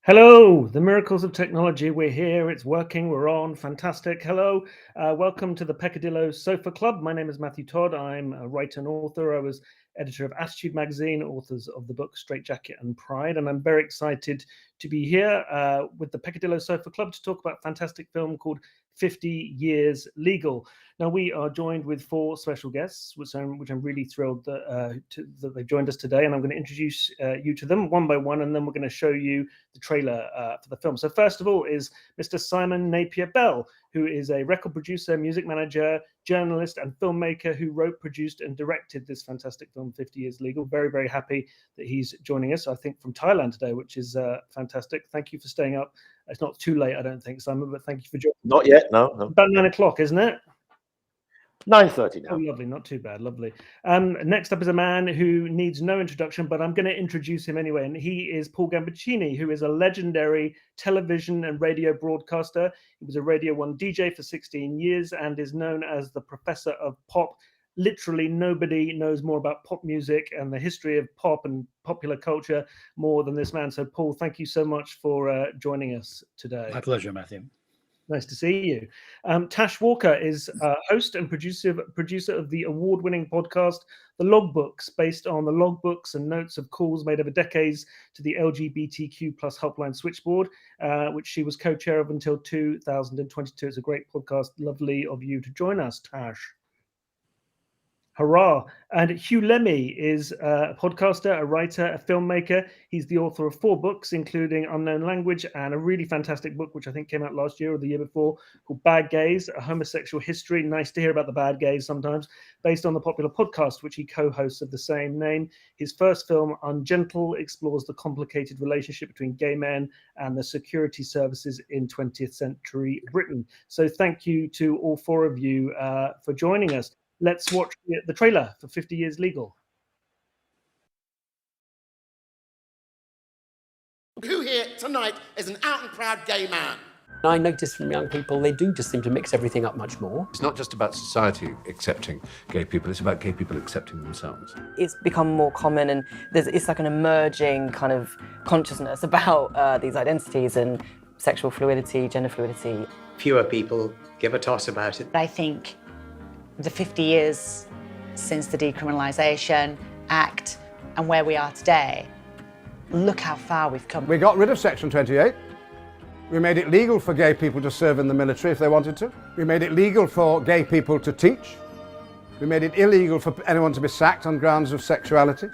Hello, the miracles of technology. We're here, it's working, we're on, fantastic. Hello, welcome to the Peccadillo Sofa Club. My name is Matthew Todd. I'm a writer and author. I was editor of Attitude magazine, authors of the book Straight Jacket and Pride. And I'm very excited to be here with the Peccadillo Sofa Club to talk about a fantastic film called 50 Years Legal. Now, we are joined with four special guests, which I'm really thrilled that they've joined us today. And I'm going to introduce you to them one by one, and then we're going to show you the trailer for the film. So first of all is Mr. Simon Napier-Bell, who is a record producer, music manager, journalist, and filmmaker who wrote, produced, and directed this fantastic film, 50 Years Legal. Very, very happy that he's joining us, I think, from Thailand today, which is fantastic. Thank you for staying up. It's not too late, I don't think, Simon, but thank you for joining. Not yet, no. About 9 o'clock, isn't it? 9:30 now. Oh, lovely, not too bad, lovely. Next up is a man who needs no introduction, but I'm going to introduce him anyway, and he is Paul Gambaccini, who is a legendary television and radio broadcaster. He was a Radio 1 DJ for 16 years and is known as the Professor of Pop. Literally nobody knows more about pop music and the history of pop and popular culture more than this man. So, Paul, thank you so much for joining us today. My pleasure, Matthew. Nice to see you. Tash Walker is host and producer of the award-winning podcast, The Logbooks, based on the logbooks and notes of calls made over decades to the LGBTQ plus helpline switchboard, which she was co-chair of until 2022. It's a great podcast. Lovely of you to join us, Tash. Hurrah. And Hugh Lemmey is a podcaster, a writer, a filmmaker. He's the author of 4 books, including Unknown Language and a really fantastic book, which I think came out last year or the year before, called Bad Gays, A Homosexual History. Nice to hear about the bad gays sometimes, based on the popular podcast, which he co-hosts of the same name. His first film, Ungentle, explores the complicated relationship between gay men and the security services in 20th century Britain. So thank you to all 4 of you for joining us. Let's watch the trailer for 50 Years Legal. Who here tonight is an out and proud gay man? I notice from young people, they do just seem to mix everything up much more. It's not just about society accepting gay people, it's about gay people accepting themselves. It's become more common, and it's like an emerging kind of consciousness about these identities and sexual fluidity, gender fluidity. Fewer people give a toss about it. I think the 50 years since the Decriminalisation Act and where we are today, look how far we've come. We got rid of Section 28. We made it legal for gay people to serve in the military if they wanted to. We made it legal for gay people to teach. We made it illegal for anyone to be sacked on grounds of sexuality.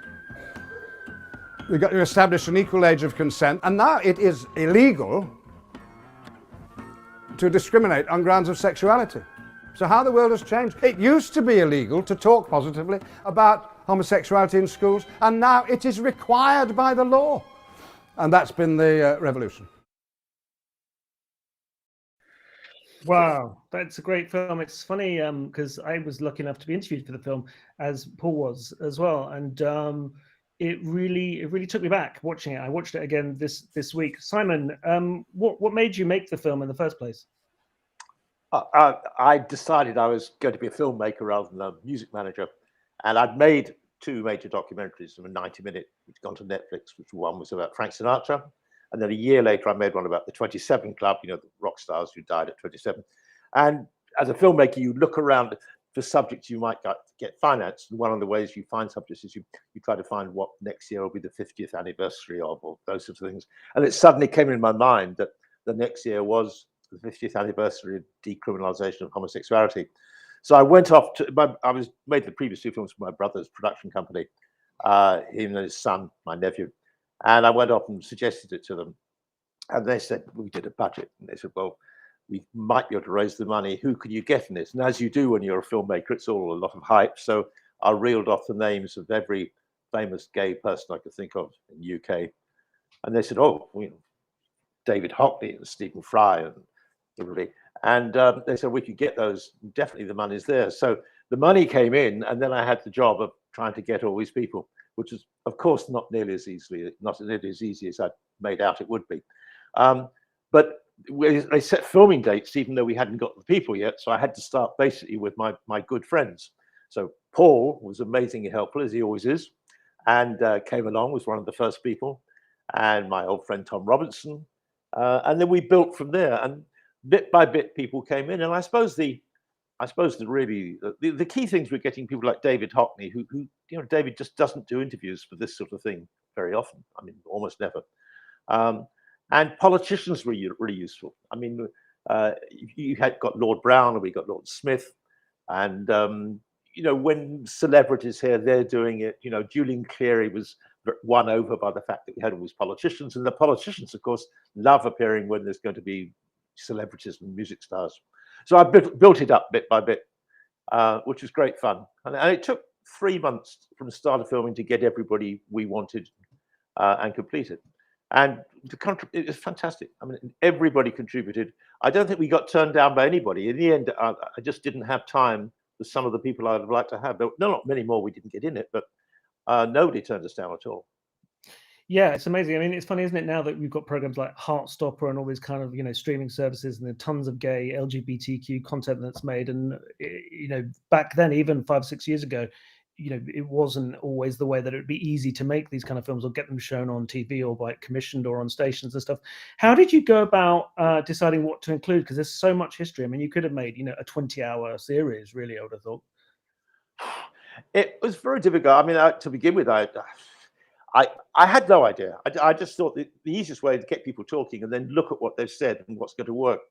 We got to establish an equal age of consent, and now it is illegal to discriminate on grounds of sexuality. So how the world has changed. It used to be illegal to talk positively about homosexuality in schools, and now it is required by the law. And that's been the revolution. Wow, that's a great film. It's funny because I was lucky enough to be interviewed for the film, as Paul was as well, and it really took me back watching it. I watched it again this week. Simon, what made you make the film in the first place? I decided I was going to be a filmmaker rather than a music manager. And I'd made 2 major documentaries, a 90-minute, which gone to Netflix, which one was about Frank Sinatra. And then a year later, I made one about the 27 Club, you know, the rock stars who died at 27. And as a filmmaker, you look around for subjects you might get financed. And one of the ways you find subjects is you try to find what next year will be the 50th anniversary of, or those sorts of things. And it suddenly came in my mind that the next year was the 50th anniversary of decriminalisation of homosexuality. So I went off to, I was made the previous 2 films for my brother's production company, him and his son, my nephew. And I went off and suggested it to them. And they said, we did a budget. And they said, well, we might be able to raise the money. Who could you get in this? And as you do when you're a filmmaker, it's all a lot of hype. So I reeled off the names of every famous gay person I could think of in the UK. And they said, oh, you know, David Hockney and Stephen Fry and everybody. And they said we could get those. Definitely the money's there. So the money came in, and then I had the job of trying to get all these people, which is, of course, not nearly as easy as I made out it would be. But they set filming dates, even though we hadn't got the people yet. So I had to start basically with my good friends. So Paul was amazingly helpful, as he always is, and came along, was one of the first people. and my old friend Tom Robinson. And then we built from there, and bit by bit people came in. And I suppose the key things were getting people like David Hockney, who David just doesn't do interviews for this sort of thing very often. I mean, almost never. And politicians were really useful. I mean, you had got Lord Brown, and we got Lord Smith, and when celebrities here, they're doing it. Julian Cleary was won over by the fact that we had all these politicians, and the politicians, of course, love appearing when there's going to be celebrities and music stars. So I built it up bit by bit, which was great fun. And it took 3 months from the start of filming to get everybody we wanted and completed. And it was fantastic. I mean, everybody contributed. I don't think we got turned down by anybody. In the end, I just didn't have time for some of the people I'd have liked to have. There were not many more we didn't get in it, but nobody turned us down at all. Yeah, it's amazing. I mean, it's funny, isn't it, now that we've got programs like Heartstopper and all these kind of, streaming services, and there are tons of gay LGBTQ content that's made. And, back then, even 5-6 years ago, it wasn't always the way that it would be easy to make these kind of films or get them shown on TV or by commissioned or on stations and stuff. How did you go about deciding what to include? Because there's so much history. I mean, you could have made, a 20-hour series, really, I would have thought. It was very difficult. I mean, to begin with, I had no idea. I just thought the easiest way to get people talking and then look at what they've said and what's going to work.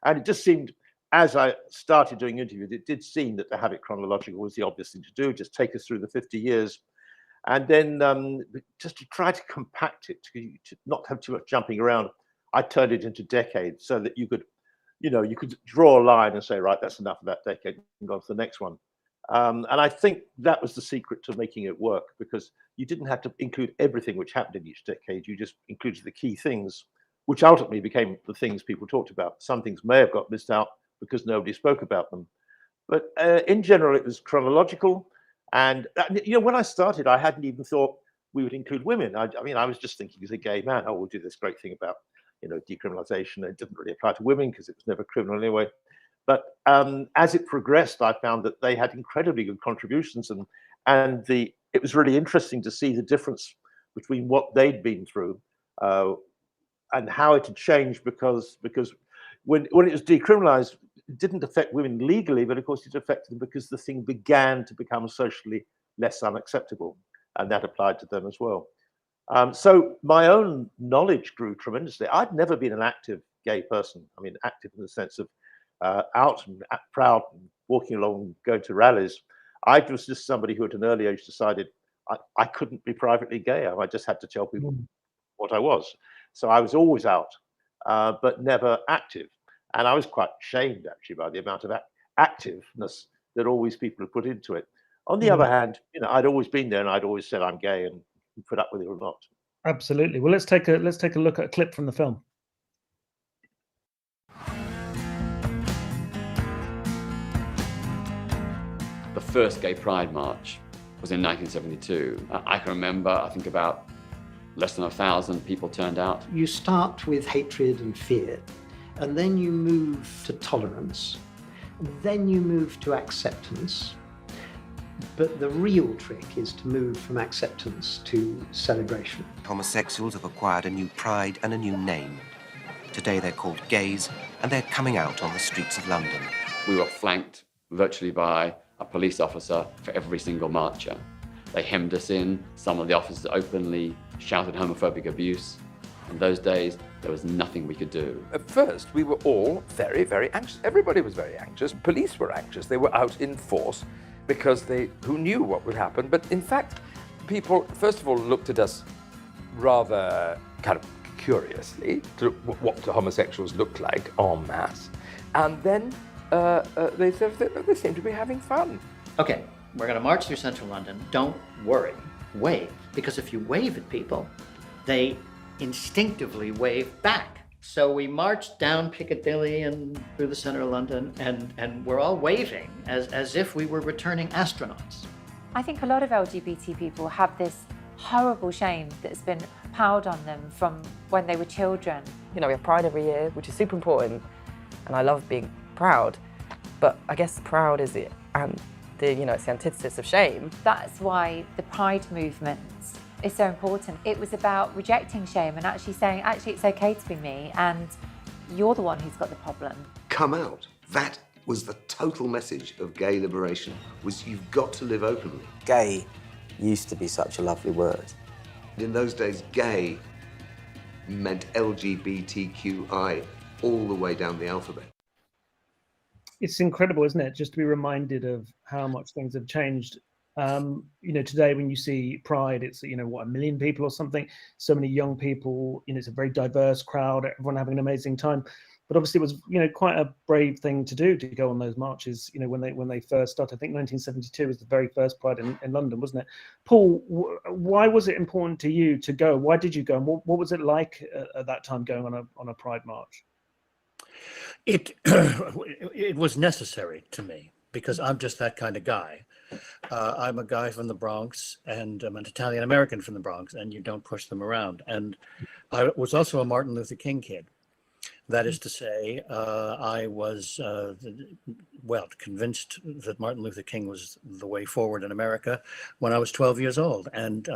And it just seemed, as I started doing interviews, it did seem that to have it chronological was the obvious thing to do, just take us through the 50 years. And then just to try to compact it, to not have too much jumping around, I turned it into decades so that you could draw a line and say, right, that's enough of that decade and go on to the next one. And I think that was the secret to making it work, because you didn't have to include everything which happened in each decade. You just included the key things, which ultimately became the things people talked about. Some things may have got missed out because nobody spoke about them. But in general, it was chronological. And, when I started, I hadn't even thought we would include women. I mean, I was just thinking as a gay man, we'll do this great thing about, decriminalisation. It didn't really apply to women because it was never criminal anyway. But as it progressed, I found that they had incredibly good contributions, and it was really interesting to see the difference between what they'd been through and how it had changed, because when it was decriminalised, it didn't affect women legally, but of course it affected them because the thing began to become socially less unacceptable, and that applied to them as well. So my own knowledge grew tremendously. I'd never been an active gay person. I mean, active in the sense of out and proud and walking along, going to rallies. I was just somebody who at an early age decided I couldn't be privately gay. I just had to tell people what I was. So I was always out, but never active. And I was quite ashamed, actually, by the amount of activeness that all these people had put into it. On the other hand, I'd always been there, and I'd always said I'm gay, and put up with it or not. Absolutely. Well, let's take a look at a clip from the film. The first Gay Pride March was in 1972. I can remember, I think about less than 1,000 people turned out. You start with hatred and fear, and then you move to tolerance, and then you move to acceptance. But the real trick is to move from acceptance to celebration. Homosexuals have acquired a new pride and a new name. Today they're called gays, and they're coming out on the streets of London. We were flanked virtually by a police officer for every single marcher. They hemmed us in. Some of the officers openly shouted homophobic abuse. In those days, there was nothing we could do. At first, we were all very, very anxious. Everybody was very anxious. Police were anxious. They were out in force because who knew what would happen. But in fact, people, first of all, looked at us rather kind of curiously to what the homosexuals looked like en masse. And then they seem to be having fun. Okay, we're going to march through central London. Don't worry, wave. Because if you wave at people, they instinctively wave back. So we marched down Piccadilly and through the center of London, and we're all waving as if we were returning astronauts. I think a lot of LGBT people have this horrible shame that's been piled on them from when they were children. We have Pride every year, which is super important, and I love being proud, but I guess proud is it, and it's the antithesis of shame. That's why the Pride movement is so important. It was about rejecting shame and actually saying, actually, it's okay to be me, and you're the one who's got the problem. Come out. That was the total message of gay liberation, was you've got to live openly. Gay used to be such a lovely word. In those days, gay meant LGBTQI all the way down the alphabet. It's incredible, isn't it, just to be reminded of how much things have changed. Today when you see Pride, it's, what, 1 million people or something, so many young people, it's a very diverse crowd, everyone having an amazing time. But obviously it was, quite a brave thing to do, to go on those marches, when they first started. I think 1972 was the very first Pride in London, wasn't it? Paul, why was it important to you to go? Why did you go? And what was it like at that time going on a Pride march? It was necessary to me, because I'm just that kind of guy. I'm a guy from the Bronx, and I'm an Italian American from the Bronx, and you don't push them around. And I was also a Martin Luther King kid. That is to say, I was, convinced that Martin Luther King was the way forward in America when I was 12 years old. And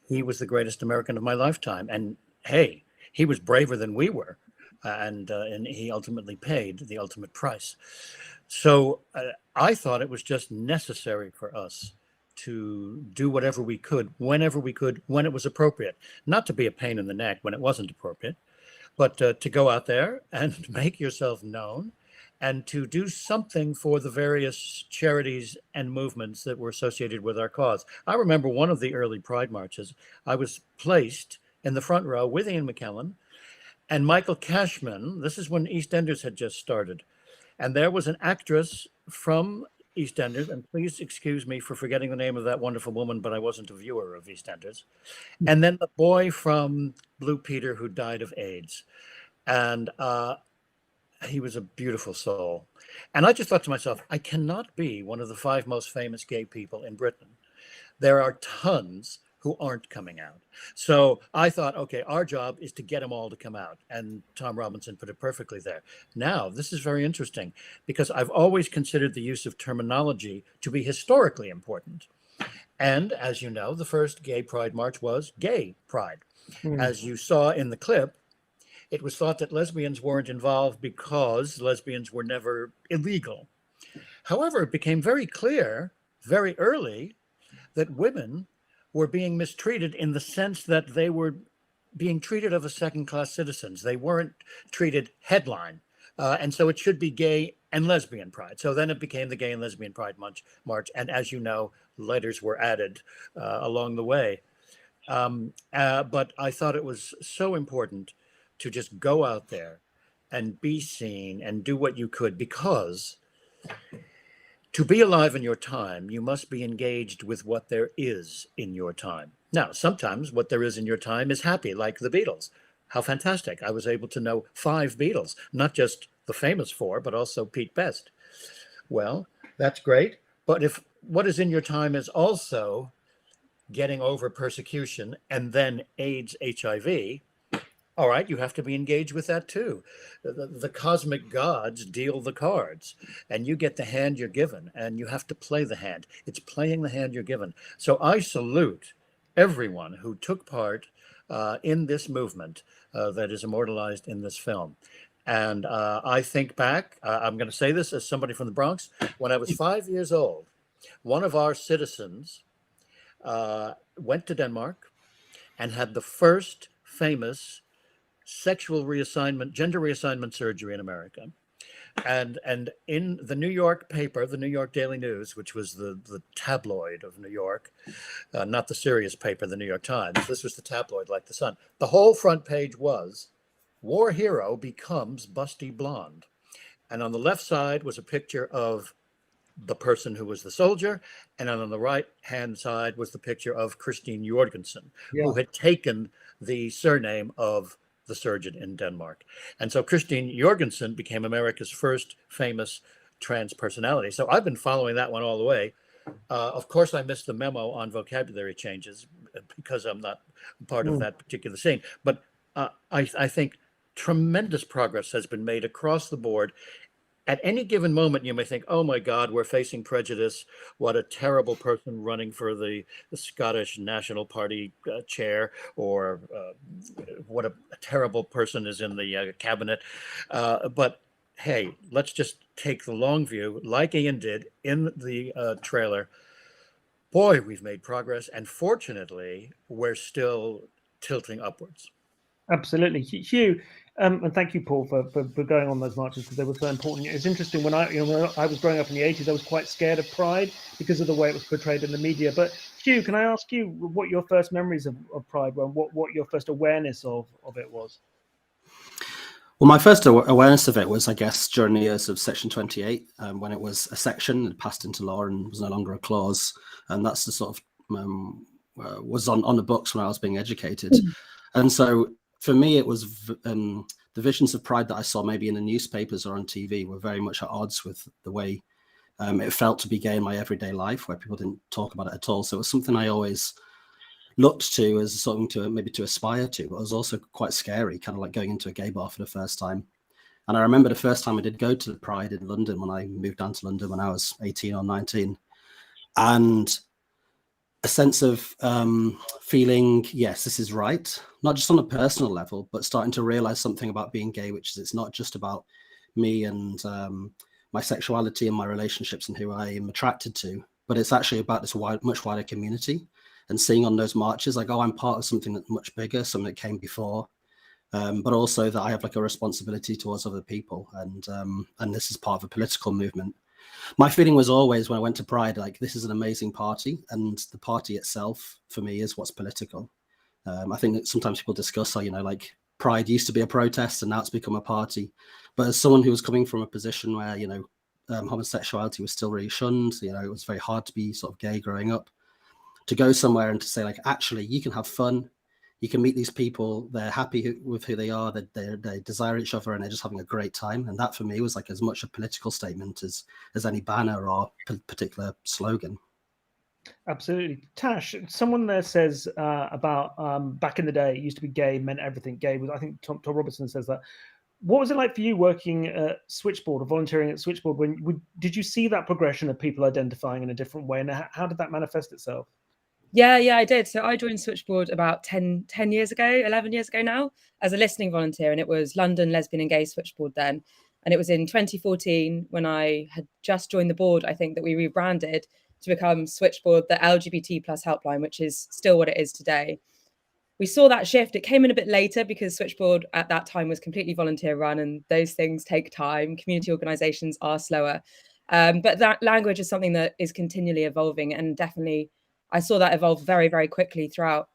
he was the greatest American of my lifetime. And hey, he was braver than we were. And he ultimately paid the ultimate price. So I thought it was just necessary for us to do whatever we could, whenever we could, when it was appropriate. Not to be a pain in the neck when it wasn't appropriate, but to go out there and make yourself known and to do something for the various charities and movements that were associated with our cause. I remember one of the early Pride marches, I was placed in the front row with Ian McKellen and Michael Cashman. This is when EastEnders had just started. And there was an actress from EastEnders, and please excuse me for forgetting the name of that wonderful woman, but I wasn't a viewer of EastEnders. And then the boy from Blue Peter who died of AIDS. And he was a beautiful soul. And I just thought to myself, I cannot be one of the 5 most famous gay people in Britain. There are tons who aren't coming out. So I thought, okay, our job is to get them all to come out. And Tom Robinson put it perfectly there. Now, this is very interesting, because I've always considered the use of terminology to be historically important. And as you know, the first gay pride march was gay pride. As you saw in the clip, it was thought that lesbians weren't involved because lesbians were never illegal. However, it became very clear very early that women were being mistreated in the sense that they were being treated as second-class citizens. They weren't treated headline. And so it should be gay and lesbian pride. So then it became the Gay and Lesbian Pride March. And as you know, letters were added along the way. But I thought it was so important to just go out there and be seen and do what you could, because to be alive in your time, you must be engaged with what there is in your time. Now, sometimes what there is in your time is happy, like the Beatles. How fantastic. I was able to know 5 Beatles, not just the famous 4, but also Pete Best. Well, that's great. But if what is in your time is also getting over persecution and then AIDS, HIV, all right, you have to be engaged with that too. The cosmic gods deal the cards, and you get the hand you're given, and you have to play the hand. It's playing the hand you're given. So I salute everyone who took part in this movement that is immortalized in this film. And I think back, I'm going to say this as somebody from the Bronx, when I was 5 years old, one of our citizens went to Denmark and had the first famous sexual reassignment, gender reassignment surgery in America. And in the New York paper, the New York Daily News, which was the tabloid of New York, not the serious paper, the New York Times, this was the tabloid like the Sun. The whole front page was, war hero becomes busty blonde. And on the left side was a picture of the person who was the soldier, and on the right-hand side was the picture of Christine Jorgensen, who had taken the surname of the surgeon in Denmark. And so Christine Jorgensen became America's first famous trans personality. So I've been following that one all the way. Of course, I missed the memo on vocabulary changes because I'm not part of that particular scene. But I think tremendous progress has been made across the board. at any given moment, you may think, oh my God, we're facing prejudice. What a terrible person running for the Scottish National Party chair, or what a terrible person is in the cabinet. But hey, let's just take the long view, like Ian did in the trailer. Boy, we've made progress. And fortunately, we're still tilting upwards. Absolutely. Hugh, and thank you, Paul, for going on those marches, because they were so important. It's interesting, when I was growing up in the 80s, I was quite scared of Pride because of the way it was portrayed in the media. But Hugh, can I ask you what your first memories of Pride were, and what your first awareness of it was? Well, my first awareness of it was, I guess, during the years of Section 28, when it was a section that passed into law and was no longer a clause. And that's the sort of, was on the books when I was being educated. And so for me, it was the visions of Pride that I saw maybe in the newspapers or on TV were very much at odds with the way it felt to be gay in my everyday life, where people didn't talk about it at all. So it was something I always looked to as something to maybe to aspire to, but it was also quite scary, kind of like going into a gay bar for the first time. And I remember the first time I did go to the Pride in London, when I moved down to London when I was 18 or 19, and a sense of feeling, yes, this is right, not just on a personal level, but starting to realize something about being gay, which is it's not just about me and my sexuality and my relationships and who I am attracted to, but it's actually about this much wider community. And seeing on those marches, like, oh, I'm part of something that's much bigger, something that came before, but also that I have like a responsibility towards other people, and this is part of a political movement. My feeling was always, when I went to Pride, like, this is an amazing party, and the party itself for me is what's political. I think that sometimes people discuss how, like, Pride used to be a protest and now it's become a party. But as someone who was coming from a position where, homosexuality was still really shunned, it was very hard to be sort of gay growing up, to go somewhere and to say, like, actually, you can have fun, you can meet these people, they're happy with who they are, they desire each other, and they're just having a great time. And that for me was like as much a political statement as any banner or particular slogan. Absolutely. Tash, someone there says about back in the day, it used to be gay meant everything. Gay was, I think Tom Robertson says that. What was it like for you working at Switchboard or volunteering at Switchboard? Did you see that progression of people identifying in a different way, and how did that manifest itself? Yeah, I did. So I joined Switchboard about 10 years ago, 11 years ago now, as a listening volunteer, and it was London Lesbian and Gay Switchboard then. And it was in 2014, when I had just joined the board, I think, that we rebranded to become Switchboard, the LGBT plus helpline, which is still what it is today. We saw that shift. It came in a bit later because Switchboard at that time was completely volunteer run, and those things take time. Community organisations are slower. But that language is something that is continually evolving, and definitely I saw that evolve very, very quickly throughout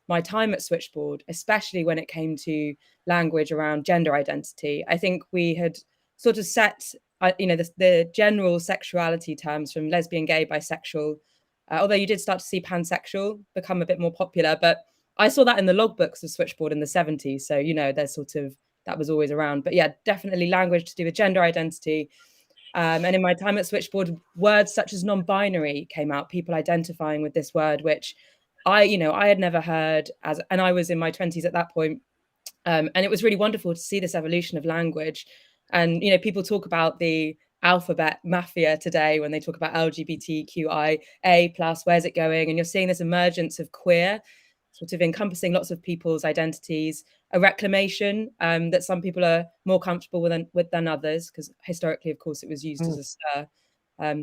my time at Switchboard, especially when it came to language around gender identity. I think we had sort of set, the general sexuality terms from lesbian, gay, bisexual, although you did start to see pansexual become a bit more popular. But I saw that in the logbooks of Switchboard in the 70s. So, there's sort of, that was always around. But yeah, definitely language to do with gender identity. And in my time at Switchboard, words such as non-binary came out, people identifying with this word, which I had never heard, and I was in my 20s at that point. And it was really wonderful to see this evolution of language. And, people talk about the alphabet mafia today when they talk about LGBTQIA+, where's it going? And you're seeing this emergence of queer, sort of encompassing lots of people's identities, a reclamation that some people are more comfortable with than others, because historically, of course, it was used as a slur.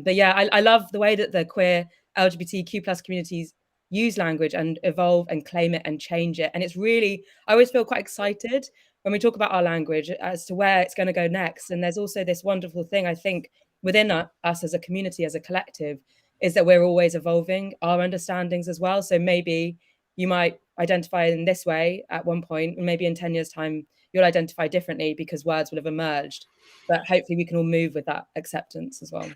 But yeah, I love the way that the queer LGBTQ+ communities use language and evolve and claim it and change it. And it's really, I always feel quite excited when we talk about our language as to where it's going to go next. And there's also this wonderful thing, I think, within us as a community, as a collective, is that we're always evolving our understandings as well. So maybe you might identify in this way at one point, and maybe in 10 years' time, you'll identify differently because words will have emerged. But hopefully we can all move with that acceptance as well.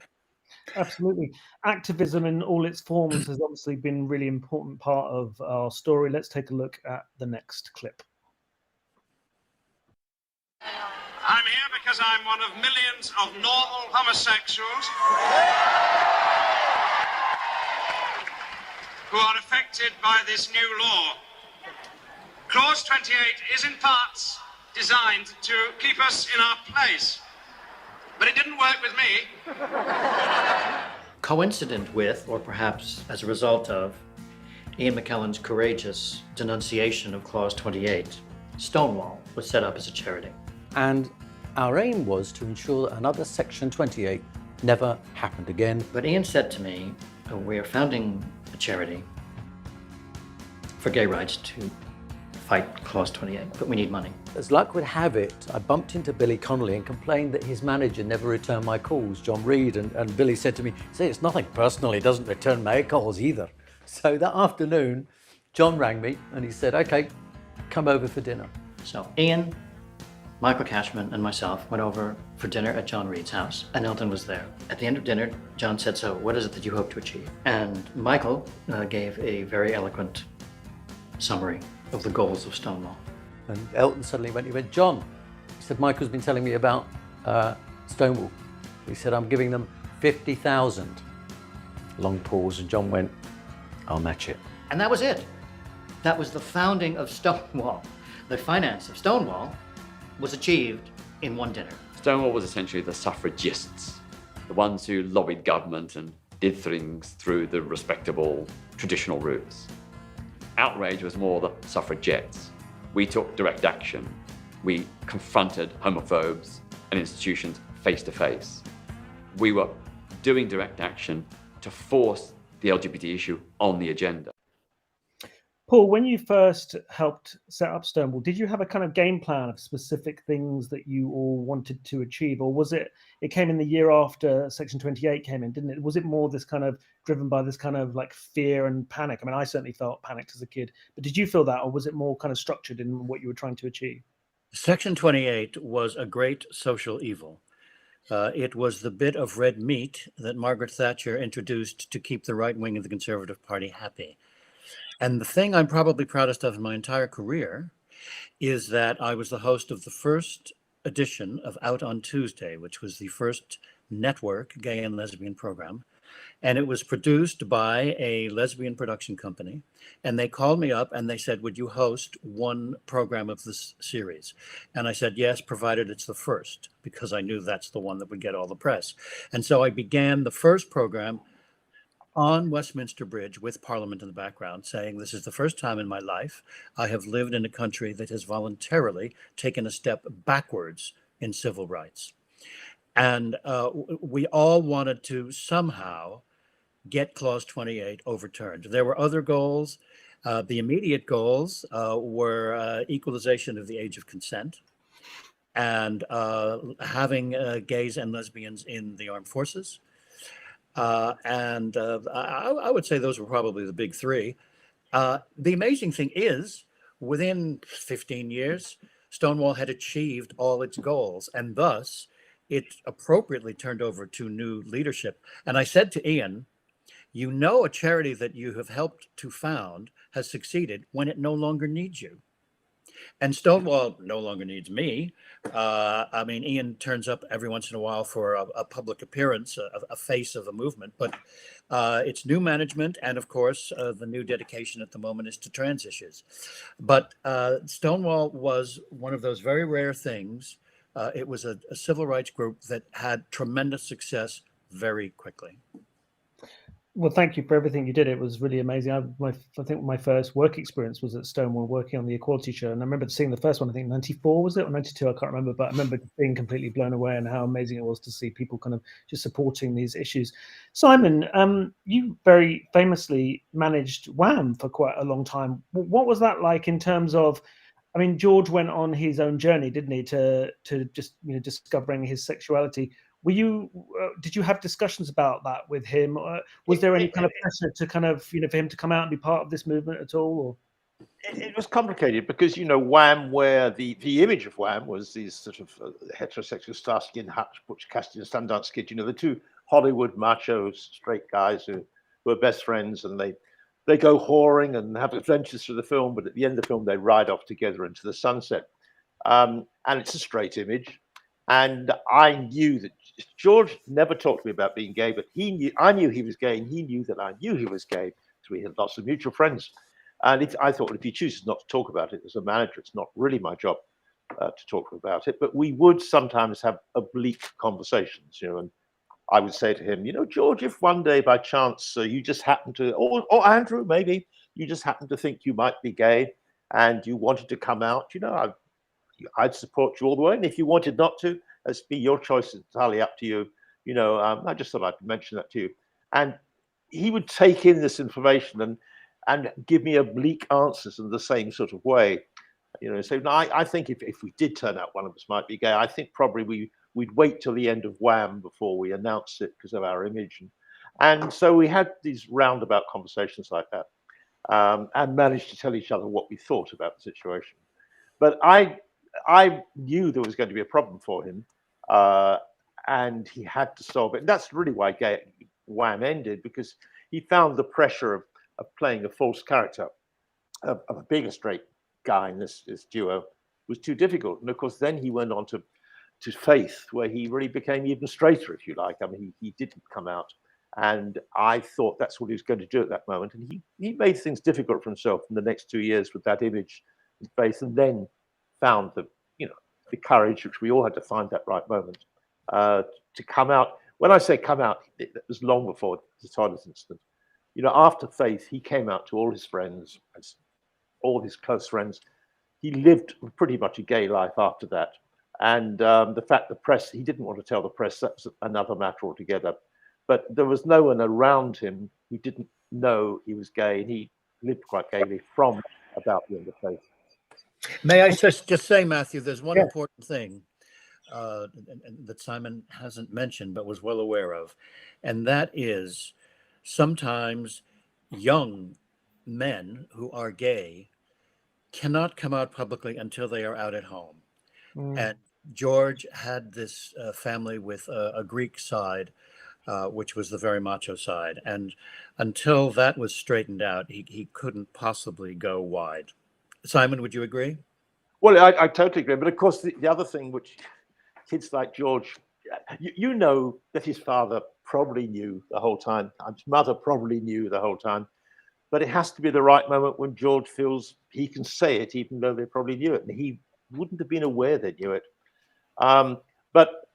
Absolutely. Activism in all its forms has obviously been a really important part of our story. Let's take a look at the next clip. I'm here because I'm one of millions of normal homosexuals who are affected by this new law. Clause 28 is in parts designed to keep us in our place, but but it didn't work with me. Coincident with, or perhaps as a result of, Ian McKellen's courageous denunciation of Clause 28, Stonewall was set up as a charity. And our aim was to ensure that another Section 28 never happened again. But Ian said to me, we are founding a charity for gay rights to fight Clause 28, but we need money. As luck would have it, I bumped into Billy Connolly and complained that his manager never returned my calls, John Reed, and Billy said to me, "Say, it's nothing personal, he doesn't return my calls either." So that afternoon, John rang me and he said, "Okay, come over for dinner." So Ian, Michael Cashman and myself went over for dinner at John Reed's house, and Elton was there. At the end of dinner, John said, "So what is it that you hope to achieve?" And Michael gave a very eloquent summary of the goals of Stonewall. And Elton suddenly he went, "John," he said, "Michael's been telling me about Stonewall." He said, "I'm giving them 50,000. Long pause, and John went, "I'll match it." And that was it. That was the founding of Stonewall. The finance of Stonewall was achieved in one dinner. Stonewall was essentially the suffragists, the ones who lobbied government and did things through the respectable traditional routes. Outrage was more the suffragettes. We took direct action. We confronted homophobes and institutions face to face. We were doing direct action to force the LGBT issue on the agenda. Paul, when you first helped set up Stonewall, did you have a kind of game plan of specific things that you all wanted to achieve, or was it came in the year after Section 28 came in, didn't it? Was it more this kind of driven by this kind of like fear and panic? I mean, I certainly felt panicked as a kid, but did you feel that, or was it more kind of structured in what you were trying to achieve? Section 28 was a great social evil. It was the bit of red meat that Margaret Thatcher introduced to keep the right wing of the Conservative Party happy. And the thing I'm probably proudest of in my entire career is that I was the host of the first edition of Out on Tuesday, which was the first network gay and lesbian program. And it was produced by a lesbian production company. And they called me up and they said, "Would you host one program of this series?" And I said, "Yes, provided it's the first," because I knew that's the one that would get all the press. And so I began the first program on Westminster Bridge with Parliament in the background, saying, "This is the first time in my life I have lived in a country that has voluntarily taken a step backwards in civil rights." And we all wanted to somehow get Clause 28 overturned. There were other goals. The immediate goals were equalization of the age of consent and having gays and lesbians in the armed forces. I would say those were probably the big three. The amazing thing is, within 15 years, Stonewall had achieved all its goals, and thus it appropriately turned over to new leadership. And I said to Ian, "You know, a charity that you have helped to found has succeeded when it no longer needs you." And Stonewall no longer needs me. I mean, Ian turns up every once in a while for a public appearance, a face of the movement, but it's new management. And of course, the new dedication at the moment is to trans issues. But Stonewall was one of those very rare things. It was a civil rights group that had tremendous success very quickly. Well, thank you for everything you did. It was really amazing. I think my first work experience was at Stonewall, working on the Equality Show. And I remember seeing the first one, I think 94 was it, or 92, I can't remember. But I remember being completely blown away and how amazing it was to see people kind of just supporting these issues. Simon, you very famously managed Wham for quite a long time. What was that like in terms of, I mean, George went on his own journey, didn't he, to just, discovering his sexuality. Were you? Did you have discussions about that with him? Was there any kind of pressure to kind of, for him to come out and be part of this movement at all? Or? It was complicated because, Wham, where the image of Wham was these sort of heterosexual Starsky and Hutch, Butch Cassidy and Sundance Kid, the two Hollywood macho straight guys who are best friends, and they go whoring and have adventures through the film, but at the end of the film they ride off together into the sunset. And it's a straight image. And I knew that George never talked to me about being gay, but I knew he was gay, and he knew that I knew he was gay, so we had lots of mutual friends. And I thought, if he chooses not to talk about it as a manager, it's not really my job. to talk about it, but we would sometimes have oblique conversations, and I would say to him, George, if one day by chance you just happen to, or Andrew, maybe you just happen to think you might be gay and you wanted to come out, I'd support you all the way. And if you wanted not to, it's be your choice, entirely up to you. I just thought I'd mention that to you. And he would take in this information and give me oblique answers in the same sort of way. So no, I think if we did turn out one of us might be gay, I think probably we'd wait till the end of Wham before we announced it because of our image. And so we had these roundabout conversations like that, and managed to tell each other what we thought about the situation. But I knew there was going to be a problem for him, and he had to solve it. And that's really why Wham ended, because he found the pressure of playing a false character, of being a straight guy in this duo, was too difficult. And of course, then he went on to Faith, where he really became even straighter, if you like. I mean, he didn't come out. And I thought that's what he was going to do at that moment. And he made things difficult for himself in the next 2 years with that image in Faith, and then found the courage, which we all had to find that right moment, to come out. When I say come out, it was long before the Todd incident. After Faith, he came out to all his friends, all his close friends. He lived pretty much a gay life after that. And the fact the press, he didn't want to tell the press, that's another matter altogether. But there was no one around him who didn't know he was gay, and he lived quite gaily from about the end of Faith. May I just say, Matthew, there's one important thing that Simon hasn't mentioned but was well aware of, and that is sometimes young men who are gay cannot come out publicly until they are out at home. And George had this family with a Greek side, which was the very macho side. And until that was straightened out, he couldn't possibly go wide. Simon, would you agree? Well, I totally agree. But of course, the other thing which kids like George, you know that his father probably knew the whole time. His mother probably knew the whole time. But it has to be the right moment when George feels he can say it, even though they probably knew it. And he wouldn't have been aware they knew it. But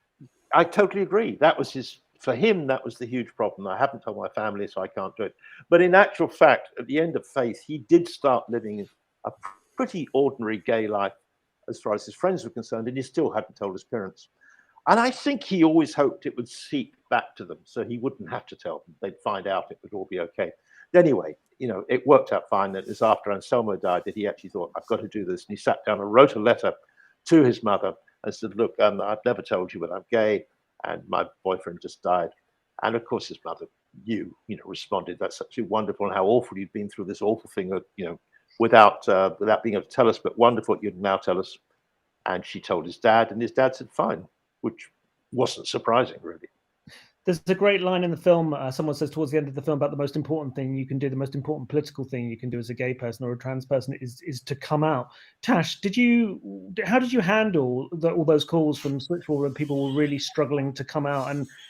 I totally agree. That was for him, that was the huge problem. I haven't told my family, so I can't do it. But in actual fact, at the end of Faith, he did start living a pretty ordinary gay life as far as his friends were concerned, and he still hadn't told his parents. And I think he always hoped it would seep back to them, so he wouldn't have to tell them. They'd find out, it would all be okay. Anyway, it worked out fine. It was after Anselmo died that he actually thought, I've got to do this. And he sat down and wrote a letter to his mother and said, look, I've never told you, but I'm gay, and my boyfriend just died. And of course, his mother responded, that's actually wonderful, and how awful you'd been through this awful thing, without being able to tell us, but wonderful you'd now tell us. And she told his dad, and his dad said, fine, which wasn't surprising, really. There's a great line in the film. Someone says towards the end of the film about the most important thing you can do, the most important political thing you can do as a gay person or a trans person is to come out. Tash, how did you handle all those calls from Switchboard when people were really struggling to come out?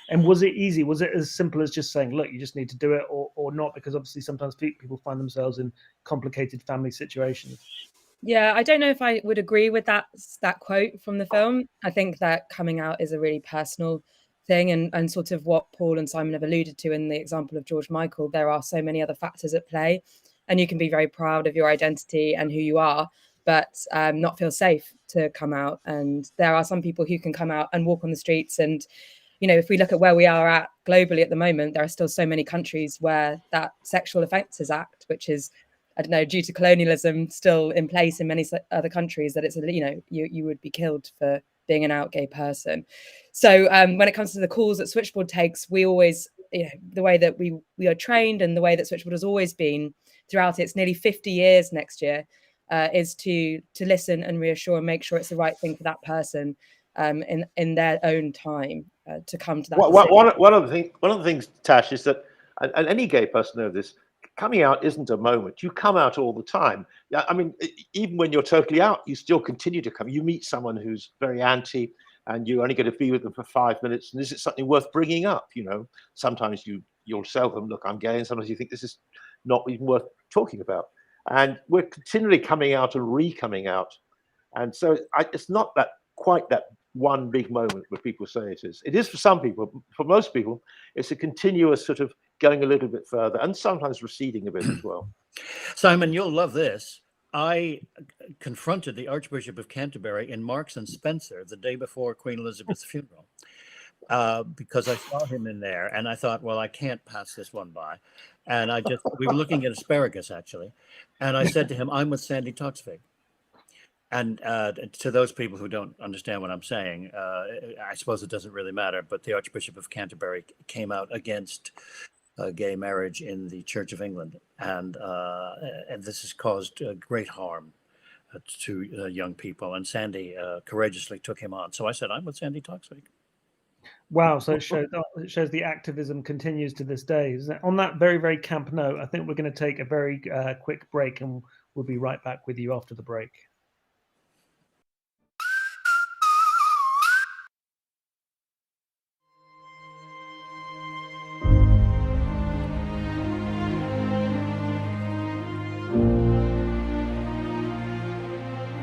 And was it easy? Was it as simple as just saying, look, you just need to do it, or not? Because obviously sometimes people find themselves in complicated family situations. Yeah, I don't know if I would agree with that quote from the film. I think that coming out is a really personal thing, and sort of what Paul and Simon have alluded to in the example of George Michael, there are so many other factors at play, and you can be very proud of your identity and who you are, but not feel safe to come out. And there are some people who can come out and walk on the streets, and if we look at where we are at globally at the moment, there are still so many countries where that Sexual Offences Act, which is, I don't know, due to colonialism, still in place in many other countries, that it's, you would be killed for being an out gay person. So when it comes to the calls that Switchboard takes, we always, the way that we are trained and the way that Switchboard has always been throughout its nearly 50 years next year, is to listen and reassure and make sure it's the right thing for that person in their own time to come to that. One of the things, Tash, is that, and any gay person knows this, coming out isn't a moment. You come out all the time. I mean, even when you're totally out, you still continue to come. You meet someone who's very anti, and you're only going to be with them for 5 minutes. And is it something worth bringing up? Sometimes you'll tell them, look, I'm gay, and sometimes you think this is not even worth talking about. And we're continually coming out and re-coming out. And so it's not that quite that one big moment where people say it is. It is for some people. For most people, it's a continuous sort of going a little bit further and sometimes receding a bit as well. Simon, you'll love this. I confronted the Archbishop of Canterbury in Marks and Spencer the day before Queen Elizabeth's funeral because I saw him in there, and I thought, well, I can't pass this one by. And we were looking at asparagus, actually. And I said to him, I'm with Sandy Toksvig. And to those people who don't understand what I'm saying, I suppose it doesn't really matter, but the Archbishop of Canterbury came out against gay marriage in the Church of England. And this has caused great harm to young people. And Sandy courageously took him on. So I said, I'm with Sandy Toksvig. Wow, so it shows the activism continues to this day. On that very, very camp note, I think we're going to take a very quick break, and we'll be right back with you after the break.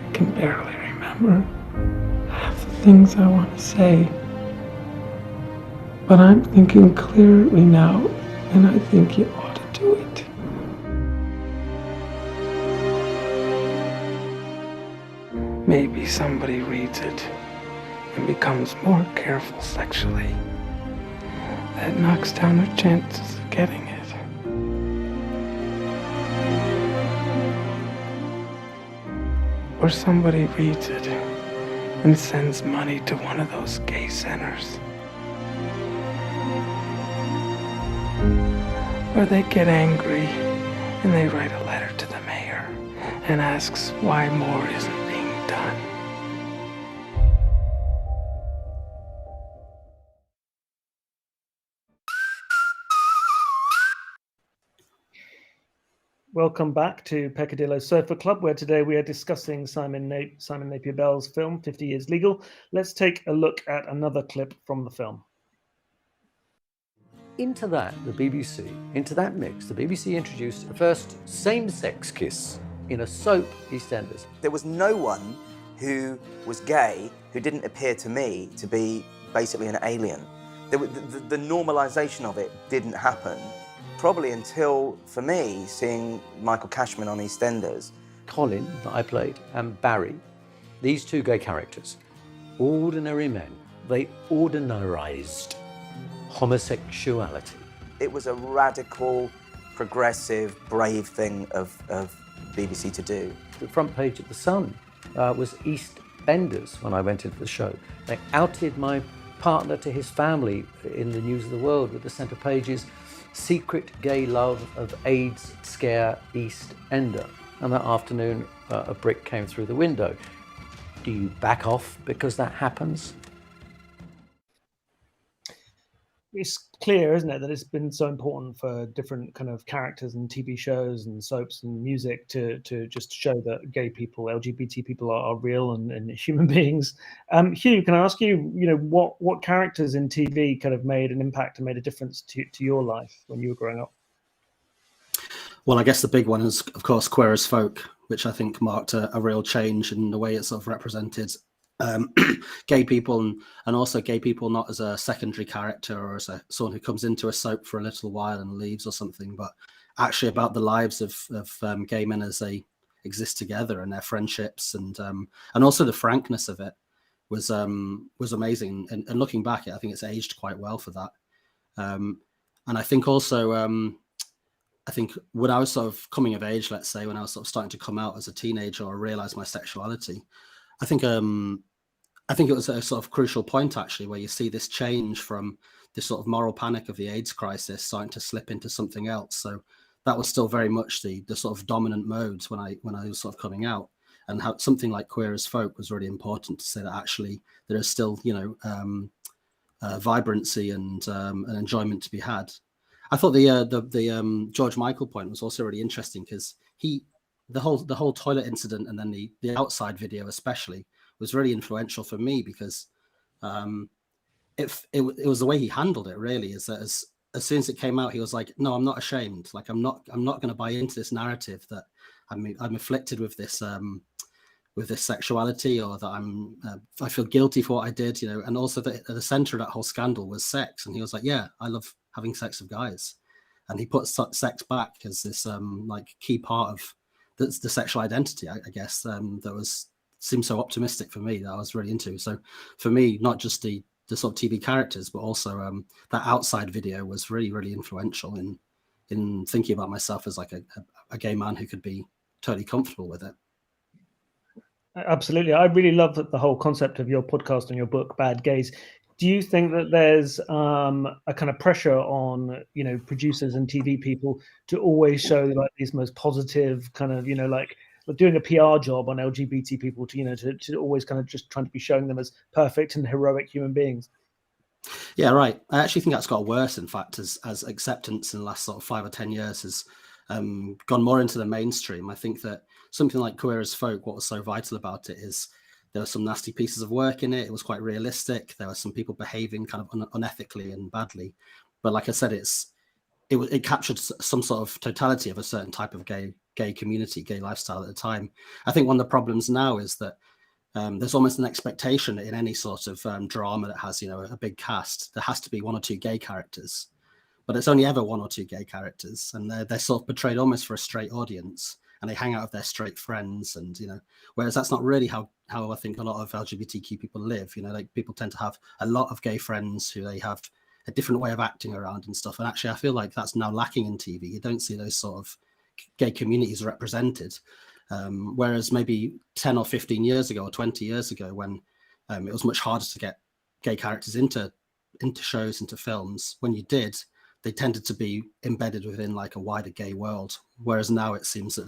I can barely remember half the things I want to say. But I'm thinking clearly now, and I think you ought to do it. Maybe somebody reads it and becomes more careful sexually. That knocks down their chances of getting it. Or somebody reads it and sends money to one of those gay centers. Or they get angry and they write a letter to the mayor and asks why more isn't being done. Welcome back to Peccadillo Sofa Club, where today we are discussing Simon Napier-Bell's film, 50 Years Legal. Let's take a look at another clip from the film. Into that, the BBC, into that mix, the BBC introduced the first same-sex kiss in a soap, EastEnders. There was no one who was gay who didn't appear to me to be basically an alien. The normalisation of it didn't happen, probably until, for me, seeing Michael Cashman on EastEnders. Colin, that I played, and Barry, these two gay characters, ordinary men, they ordinarised homosexuality. It was a radical, progressive, brave thing of BBC to do. The front page of The Sun was EastEnders when I went into the show. They outed my partner to his family in the News of the World with the centre pages, secret gay love of AIDS scare EastEnder. And that afternoon, a brick came through the window. Do you back off because that happens? It's clear, isn't it, that it's been so important for different kind of characters and TV shows and soaps and music to just show that gay people, LGBT people are real and human beings. Hugh, can I ask you, what characters in TV kind of made an impact and made a difference to your life when you were growing up? Well, I guess the big one is, of course, Queer as Folk, which I think marked a real change in the way it sort of represented gay people and also gay people not as a secondary character or as someone who comes into a soap for a little while and leaves or something, but actually about the lives of gay men as they exist together and their friendships and also the frankness of it was amazing. And looking back, I think it's aged quite well for that. And I think also I think when I was sort of coming of age, let's say, when I was sort of starting to come out as a teenager or realize my sexuality, I think it was a sort of crucial point, actually, where you see this change from this sort of moral panic of the AIDS crisis starting to slip into something else. So that was still very much the sort of dominant modes when I was sort of coming out, and how something like Queer as Folk was really important to say that actually there is still, vibrancy and enjoyment to be had. I thought the George Michael point was also really interesting because the whole toilet incident and then the outside video especially was really influential for me because it was the way he handled it, really, is that as soon as it came out, he was like, no, I'm not ashamed. Like, I'm not going to buy into this narrative that I'm afflicted with this with this sexuality, or that I feel guilty for what I did, you know. And also that at the center of that whole scandal was sex, and he was like, yeah, I love having sex with guys, and he put sex back as this like key part of the sexual identity, I guess, that seemed so optimistic for me, that I was really into. So for me, not just the sort of TV characters, but also that outside video was really, really influential in thinking about myself as like a gay man who could be totally comfortable with it. Absolutely. I really love the whole concept of your podcast and your book, Bad Gays. Do you think that there's a kind of pressure on, you know, producers and TV people to always show like these most positive kind of, you know, like doing a PR job on LGBT people to, you know, to always kind of just trying to be showing them as perfect and heroic human beings? Yeah, right. I actually think that's got worse, in fact, as acceptance in the last sort of 5 or 10 years has gone more into the mainstream. I think that something like Queer as Folk, what was so vital about it is there were some nasty pieces of work in it. It was quite realistic. There were some people behaving kind of unethically and badly. But like I said, it captured some sort of totality of a certain type of gay community, gay lifestyle at the time. I think one of the problems now is that there's almost an expectation in any sort of drama that has, you know, a big cast, there has to be 1 or 2 gay characters. But it's only ever 1 or 2 gay characters, and they're sort of portrayed almost for a straight audience, and they hang out with their straight friends, and, you know, whereas that's not really how I think a lot of LGBTQ people live. You know, like people tend to have a lot of gay friends who they have a different way of acting around and stuff. And actually, I feel like that's now lacking in TV. You don't see those sort of gay communities represented. Whereas maybe 10 or 15 years ago or 20 years ago, when it was much harder to get gay characters into shows, into films, when you did, they tended to be embedded within like a wider gay world. Whereas now it seems that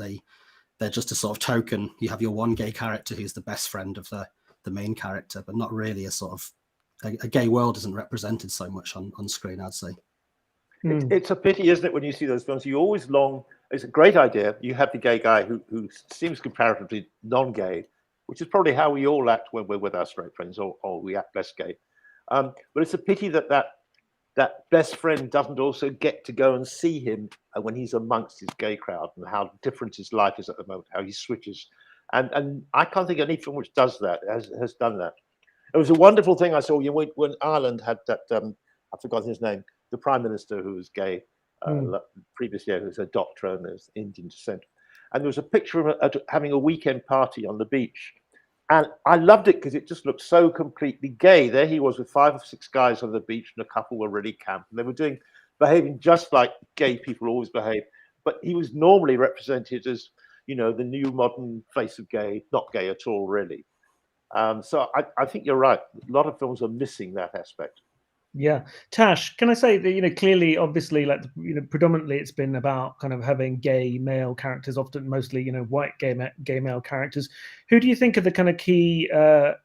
they're just a sort of token. You have your one gay character who's the best friend of the main character, but not really a sort of a gay world isn't represented so much on screen, I'd say. It's a pity, isn't it, when you see those films? You always long. It's a great idea. You have the gay guy who seems comparatively non-gay, which is probably how we all act when we're with our straight friends, or we act less gay. But it's a pity that best friend doesn't also get to go and see him when he's amongst his gay crowd, and how different his life is at the moment, how he switches. And I can't think of any film which does that, has done that. It was a wonderful thing I saw when Ireland had that, I forgot his name, the Prime Minister who was gay previous year, who was a doctor and was Indian descent. And there was a picture of him having a weekend party on the beach. And I loved it because it just looked so completely gay. There he was with 5 or 6 guys on the beach, and a couple were really camp. And they were behaving just like gay people always behave. But he was normally represented as, you know, the new modern face of gay, not gay at all, really. So I think you're right. A lot of films are missing that aspect. Yeah. Tash, can I say that, you know, clearly, obviously, like, you know, predominantly it's been about kind of having gay male characters, often mostly, you know, white gay male characters. Who do you think are the kind of key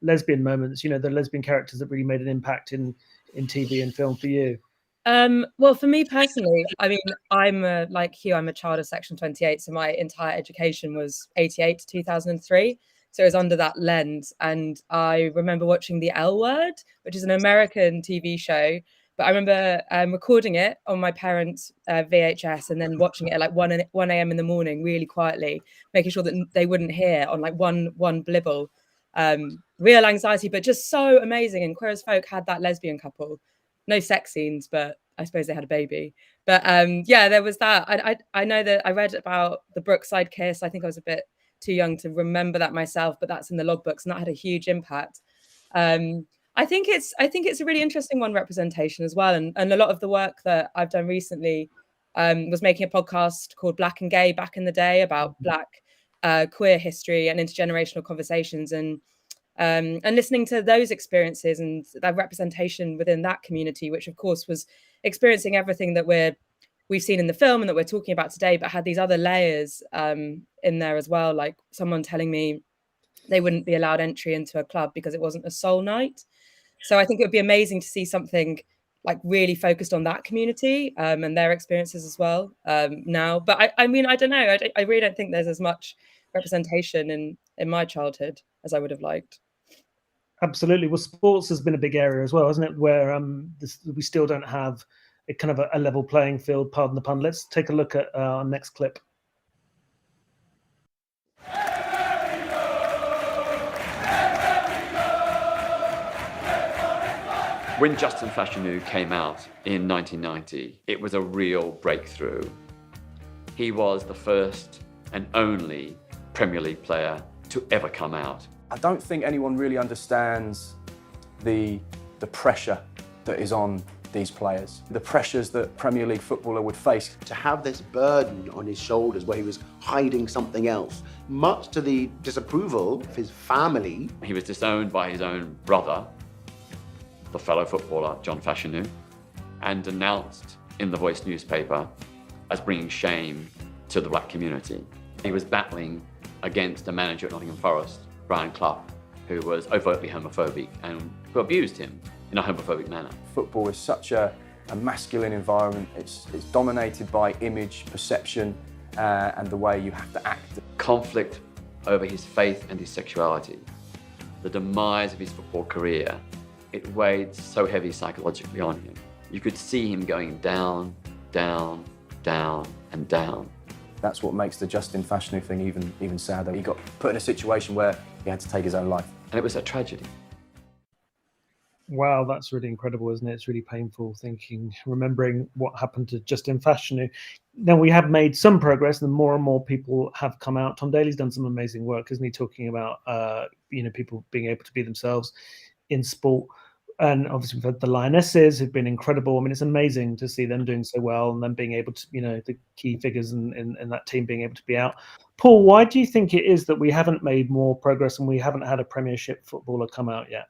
lesbian moments, you know, the lesbian characters that really made an impact in TV and film for you? Well, for me personally, I mean, I'm like Hugh, I'm a child of Section 28, so my entire education was 88 to 2003. So it was under that lens. And I remember watching The L Word, which is an American TV show. But I remember recording it on my parents' VHS and then watching it at like 1 a.m. in the morning, really quietly, making sure that they wouldn't hear on like one blibble. Real anxiety, but just so amazing. And Queer as Folk had that lesbian couple. No sex scenes, but I suppose they had a baby. But yeah, there was that. I know that I read about the Brookside kiss. I think I was a bit too young to remember that myself, but that's in the logbooks, and that had a huge impact. I think it's a really interesting one, representation as well, and a lot of the work that I've done recently was making a podcast called Black and Gay back in the day about Black queer history and intergenerational conversations, and listening to those experiences and that representation within that community, which of course was experiencing everything that we've seen in the film and that we're talking about today, but had these other layers in there as well, like someone telling me they wouldn't be allowed entry into a club because it wasn't a soul night. So I think it would be amazing to see something like really focused on that community and their experiences as well now. But I mean, I don't know. I really don't think there's as much representation in my childhood as I would have liked. Absolutely. Well, sports has been a big area as well, hasn't it? Where we still don't have a kind of a level playing field, pardon the pun. Let's take a look at our next clip. When Justin Fashanu came out in 1990, it was a real breakthrough. He was the first and only Premier League player to ever come out. I don't think anyone really understands the pressure that is on these players, the pressures that Premier League footballer would face. To have this burden on his shoulders where he was hiding something else, much to the disapproval of his family. He was disowned by his own brother, the fellow footballer John Fashanu, and denounced in the Voice newspaper as bringing shame to the black community. He was battling against a manager at Nottingham Forest, Brian Clough, who was overtly homophobic and who abused him in a homophobic manner. Football is such a masculine environment. It's dominated by image, perception, and the way you have to act. Conflict over his faith and his sexuality, the demise of his football career, it weighed so heavy psychologically on him. You could see him going down, down, down, and down. That's what makes the Justin Fashanu thing even sadder. He got put in a situation where he had to take his own life. And it was a tragedy. Wow, that's really incredible, isn't it? It's really painful remembering what happened to Justin Fashanu. Now, we have made some progress and more people have come out. Tom Daly's done some amazing work, isn't he, talking about people being able to be themselves in sport. And obviously we've had the Lionesses who've been incredible. I mean, it's amazing to see them doing so well and then being able to, the key figures in that team being able to be out. Paul, why do you think it is that we haven't made more progress and we haven't had a Premiership footballer come out yet?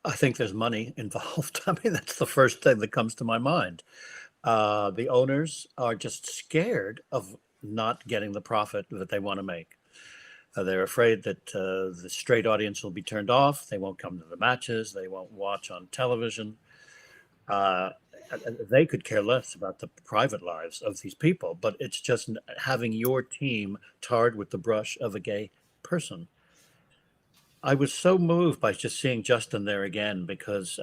I think there's money involved. I mean, that's the first thing that comes to my mind. The owners are just scared of not getting the profit that they want to make. They're afraid that the straight audience will be turned off. They won't come to the matches. They won't watch on television. They could care less about the private lives of these people, but it's just having your team tarred with the brush of a gay person. I was so moved by just seeing Justin there again because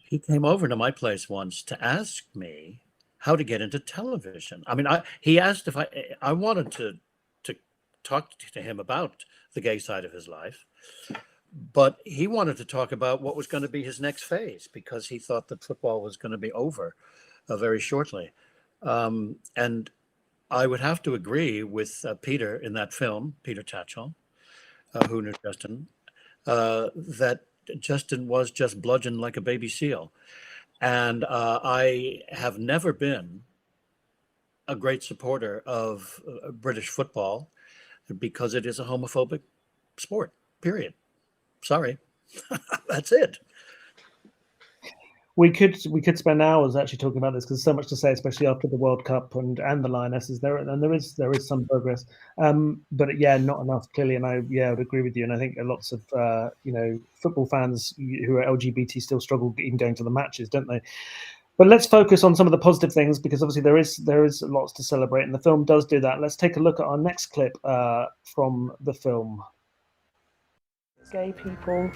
he came over to my place once to ask me how to get into television. I mean, he asked if I wanted to talk to him about the gay side of his life, but he wanted to talk about what was going to be his next phase because he thought that football was going to be over very shortly. And I would have to agree with Peter in that film, Peter Tatchell, who knew Justin, that Justin was just bludgeoned like a baby seal. And I have never been a great supporter of British football because it is a homophobic sport, period. Sorry, that's it. We could spend hours actually talking about this because there's so much to say, especially after the World Cup and the Lionesses. There is some progress, but yeah, not enough clearly. And I would agree with you. And I think lots of football fans who are LGBT still struggle even going to the matches, don't they? But let's focus on some of the positive things because obviously there is lots to celebrate, and the film does do that. Let's take a look at our next clip from the film. Gay people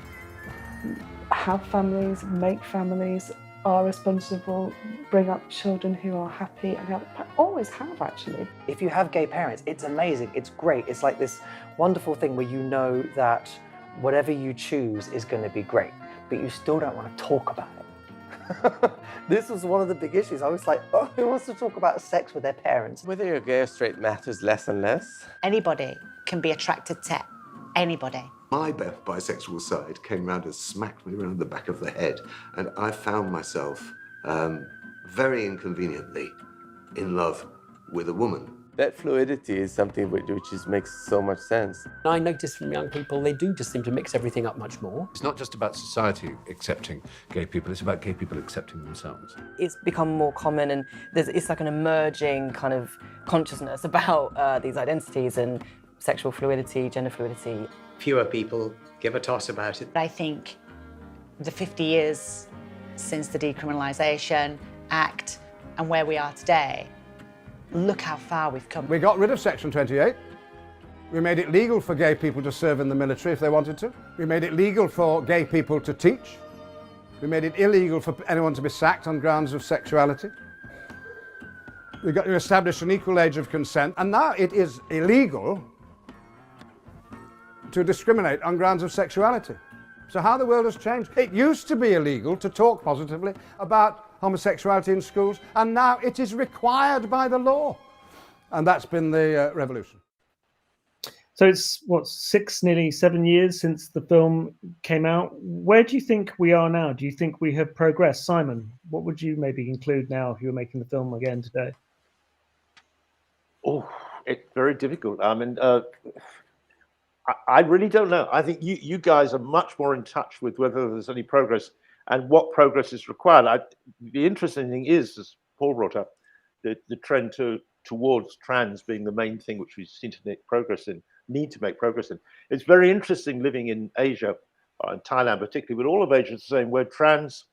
have families, make families, are responsible, bring up children who are happy, and always have actually. If you have gay parents, it's amazing, it's great. It's like this wonderful thing where you know that whatever you choose is going to be great, but you still don't want to talk about it. This was one of the big issues. I was like, oh, who wants to talk about sex with their parents? Whether you're gay or straight matters less and less. Anybody can be attracted to anybody. My bisexual side came round and smacked me around the back of the head, and I found myself very inconveniently in love with a woman. That fluidity is something which makes so much sense. I notice from young people, they do just seem to mix everything up much more. It's not just about society accepting gay people, it's about gay people accepting themselves. It's become more common and it's like an emerging kind of consciousness about these identities and sexual fluidity, gender fluidity. Fewer people give a toss about it. I think the 50 years since the Decriminalisation Act and where we are today, look how far we've come. We got rid of Section 28. We made it legal for gay people to serve in the military if they wanted to. We made it legal for gay people to teach. We made it illegal for anyone to be sacked on grounds of sexuality. We got to establish an equal age of consent, and now it is illegal to discriminate on grounds of sexuality. So how the world has changed. It used to be illegal to talk positively about homosexuality in schools, and now it is required by the law. And that's been the revolution. So it's, what, nearly 7 years since the film came out. Where do you think we are now? Do you think we have progressed? Simon, what would you maybe include now if you were making the film again today? Oh, it's very difficult. I mean, I really don't know. I think you guys are much more in touch with whether there's any progress and what progress is required. The interesting thing is, as Paul brought up, the trend towards trans being the main thing which we seem to make progress in, need to make progress in. It's very interesting living in Asia, in Thailand particularly, but all of Asia is the same, where trans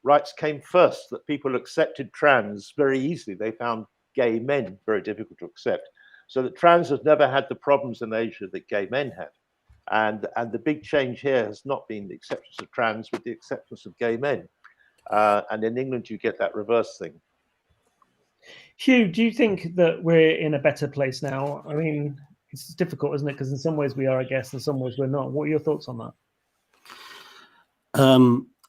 rights came first, that people accepted trans very easily. They found gay men very difficult to accept. So that trans has never had the problems in Asia that gay men have. And the big change here has not been the acceptance of trans, but the acceptance of gay men. And in England, you get that reverse thing. Hugh, do you think that we're in a better place now? I mean, it's difficult, isn't it? Because in some ways we are, I guess, in some ways we're not. What are your thoughts on that?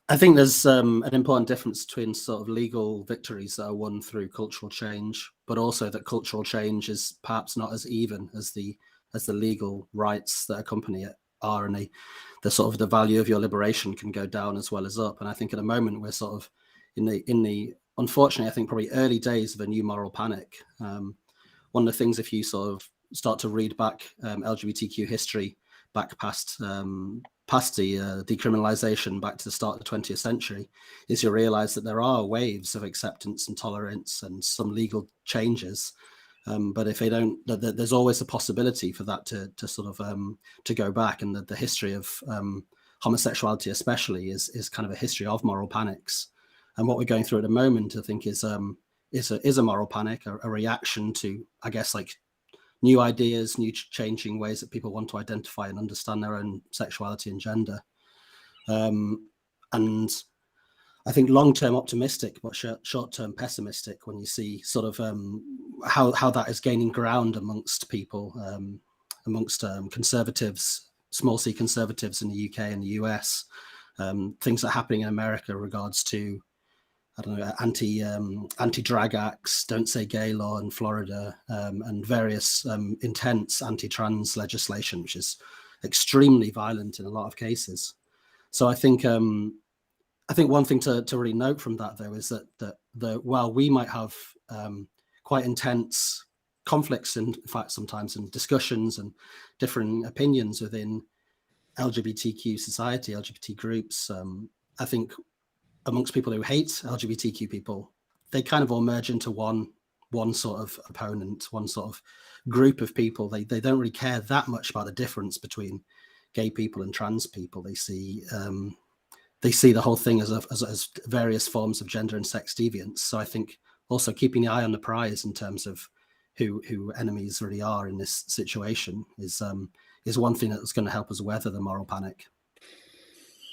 I think there's an important difference between sort of legal victories that are won through cultural change, but also that cultural change is perhaps not as even as the legal rights that accompany it are, and the sort of the value of your liberation can go down as well as up. And I think at the moment we're sort of in the unfortunately, I think probably early days of a new moral panic. One of the things, if you sort of start to read back LGBTQ history back past the decriminalisation back to the start of the 20th century, is you realise that there are waves of acceptance and tolerance and some legal changes. But if they don't, there's always a possibility for that to sort of to go back. And the history of homosexuality especially is kind of a history of moral panics. And what we're going through at the moment, I think, is a moral panic, a reaction to, I guess, like new ideas, new changing ways that people want to identify and understand their own sexuality and gender. And I think long-term optimistic, but short-term pessimistic when you see sort of how that is gaining ground amongst people, amongst conservatives, small c conservatives in the UK and the US, things that are happening in America in regards to, I don't know, anti-drag acts, don't say gay law in Florida, and various intense anti-trans legislation, which is extremely violent in a lot of cases. So I think one thing to really note from that, though, is that while we might have quite intense conflicts, in fact, sometimes in discussions and different opinions within LGBTQ society, LGBT groups, I think amongst people who hate LGBTQ people, they kind of all merge into one sort of opponent, one sort of group of people. They don't really care that much about the difference between gay people and trans people. They see the whole thing as various forms of gender and sex deviance. So I think also keeping the eye on the prize in terms of who enemies really are in this situation is one thing that's going to help us weather the moral panic.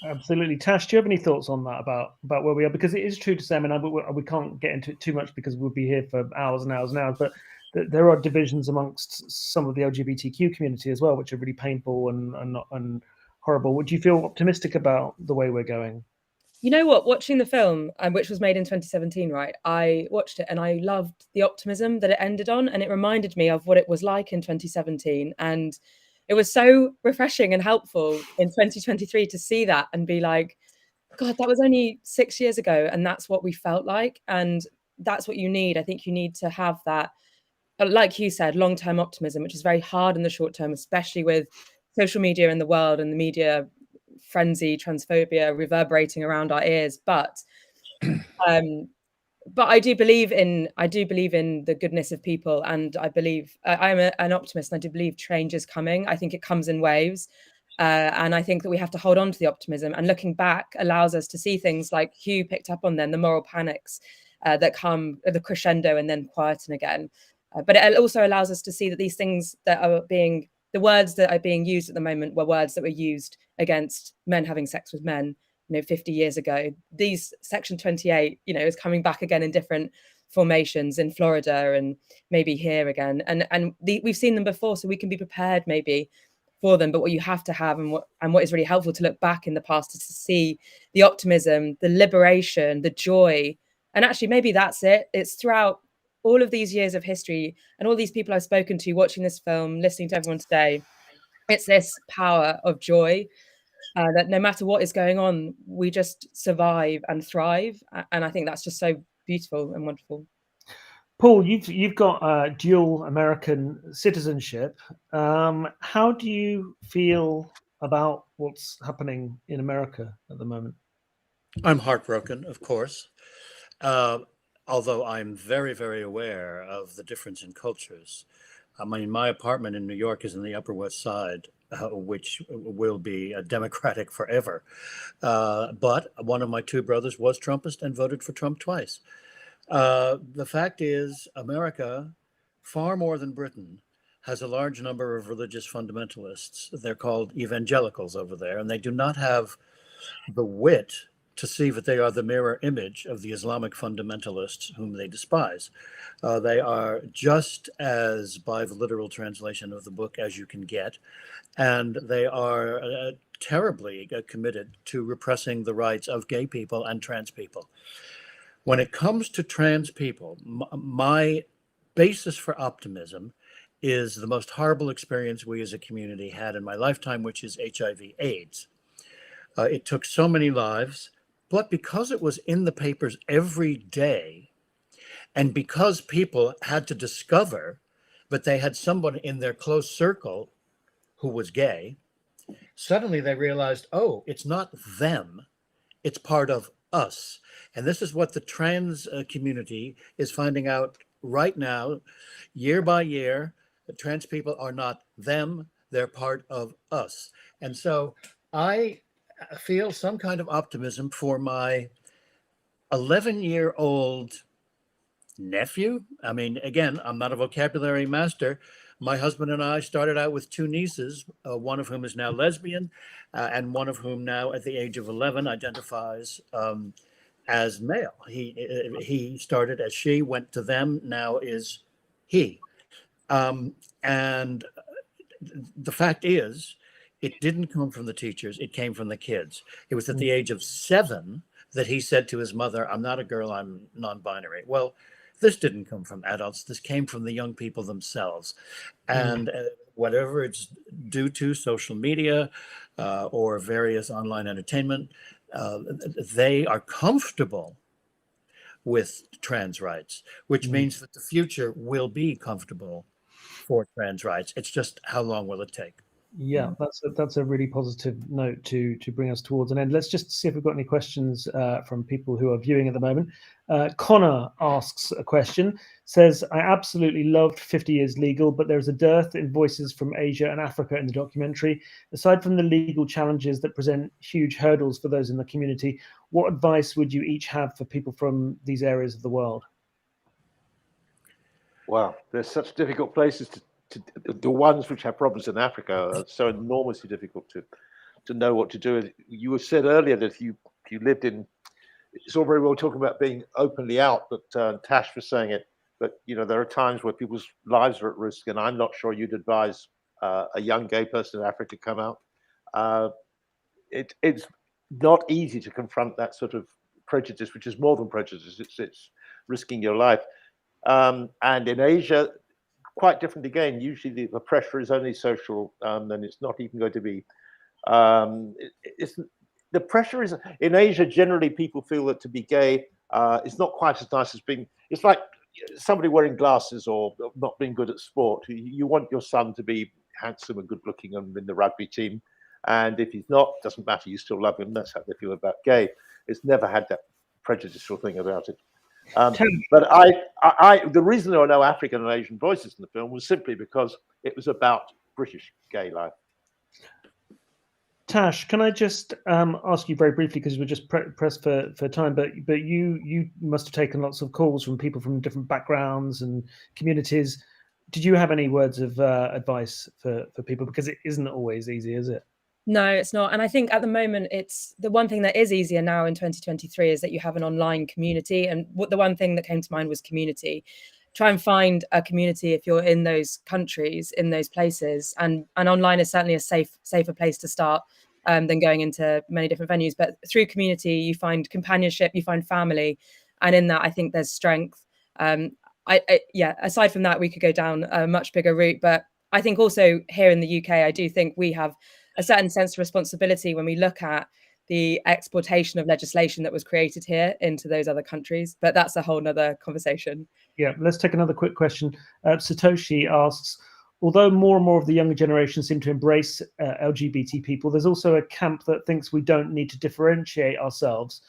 Absolutely. Tash, do you have any thoughts on that about where we are? Because it is true to say, I mean, we can't get into it too much because we'll be here for hours and hours and hours, but there are divisions amongst some of the LGBTQ community as well, which are really painful and horrible. Would you feel optimistic about the way we're going? You know what? Watching the film, which was made in 2017, right? I watched it and I loved the optimism that it ended on, and it reminded me of what it was like in 2017. And it was so refreshing and helpful in 2023 to see that and be like, God, that was only 6 years ago, and that's what we felt like. And that's what you need. I think you need to have that, like you said, long-term optimism, which is very hard in the short term, especially with social media in the world and the media frenzy, transphobia reverberating around our ears. But I do believe in the goodness of people, and I believe I'm an optimist, and I do believe change is coming. I think it comes in waves, and I think that we have to hold on to the optimism. And looking back allows us to see things like Hugh picked up on, then the moral panics that come at the crescendo and then quieten again. But it also allows us to see that these things the words that are being used at the moment were words that were used against men having sex with men, 50 years ago. These Section 28, is coming back again in different formations in Florida and maybe here again. And we've seen them before, so we can be prepared maybe for them. But what you have to have, and what is really helpful to look back in the past, is to see the optimism, the liberation, the joy. And actually, maybe that's it. It's throughout all of these years of history and all these people I've spoken to watching this film, listening to everyone today, it's this power of joy that no matter what is going on, we just survive and thrive. And I think that's just so beautiful and wonderful. Paul, you've got dual American citizenship. How do you feel about what's happening in America at the moment? I'm heartbroken, of course. Although I'm very, very aware of the difference in cultures. I mean, my apartment in New York is in the Upper West Side, which will be Democratic forever. But one of my two brothers was Trumpist and voted for Trump twice. The fact is, America, far more than Britain, has a large number of religious fundamentalists. They're called evangelicals over there, and they do not have the wit to see that they are the mirror image of the Islamic fundamentalists whom they despise. They are just as, by the literal translation of the book, as you can get, and they are terribly committed to repressing the rights of gay people and trans people. When it comes to trans people, my basis for optimism is the most horrible experience we as a community had in my lifetime, which is HIV/AIDS. It took so many lives. But because it was in the papers every day, and because people had to discover that they had someone in their close circle who was gay, suddenly they realized, oh, it's not them, it's part of us. And this is what the trans community is finding out right now, year by year. The trans people are not them, they're part of us. And so I feel some kind of optimism for my 11-year-old nephew. I mean, again, I'm not a vocabulary master. My husband and I started out with two nieces, one of whom is now lesbian, and one of whom now at the age of 11 identifies as male. He started as she, went to them, now is he. And the fact is, it didn't come from the teachers, it came from the kids. It was at the age of 7 that he said to his mother, I'm not a girl, I'm non-binary. Well, this didn't come from adults, this came from the young people themselves. And whatever it's due to, social media or various online entertainment, they are comfortable with trans rights, which means that the future will be comfortable for trans rights. It's just how long will it take? Yeah, that's a really positive note to bring us towards an end. Let's just see if we've got any questions from people who are viewing at the moment. Connor asks a question, says, I absolutely loved 50 Years Legal, but there's a dearth in voices from Asia and Africa in the documentary. Aside from the legal challenges that present huge hurdles for those in the community, what advice would you each have for people from these areas of the world? Wow, there's such difficult places the ones which have problems in Africa are so enormously difficult to know what to do. You said earlier that if you lived in, it's all very well talking about being openly out, but Tash was saying it, but you know, there are times where people's lives are at risk, and I'm not sure you'd advise a young gay person in Africa to come out. It's not easy to confront that sort of prejudice, which is more than prejudice, it's risking your life. And in Asia, quite different again. Usually the pressure is only social, and it's not even going to be. The pressure is in Asia. Generally, people feel that to be gay is not quite as nice as being. It's like somebody wearing glasses or not being good at sport. You want your son to be handsome and good-looking and in the rugby team, and if he's not, doesn't matter. You still love him. That's how they feel about gay. It's never had that prejudicial thing about it. But the reason there are no African and Asian voices in the film was simply because it was about British gay life. Tash, can I just ask you very briefly, because we're just pressed for time, but you must have taken lots of calls from people from different backgrounds and communities. Did you have any words of advice for people? Because it isn't always easy, is it? No, it's not. And I think at the moment, it's the one thing that is easier now in 2023 is that you have an online community. And the one thing that came to mind was community. try and find a community if you're in those countries, in those places, and online is certainly a safer place to start than going into many different venues. But through community, you find companionship, you find family, and in that, I think there's strength. Aside from that, we could go down a much bigger route, but I think also here in the UK, I do think we have a certain sense of responsibility when we look at the exportation of legislation that was created here into those other countries. But that's a whole nother conversation. Yeah, let's take another quick question. Satoshi asks, although more and more of the younger generation seem to embrace LGBT people, there's also a camp that thinks we don't need to differentiate ourselves.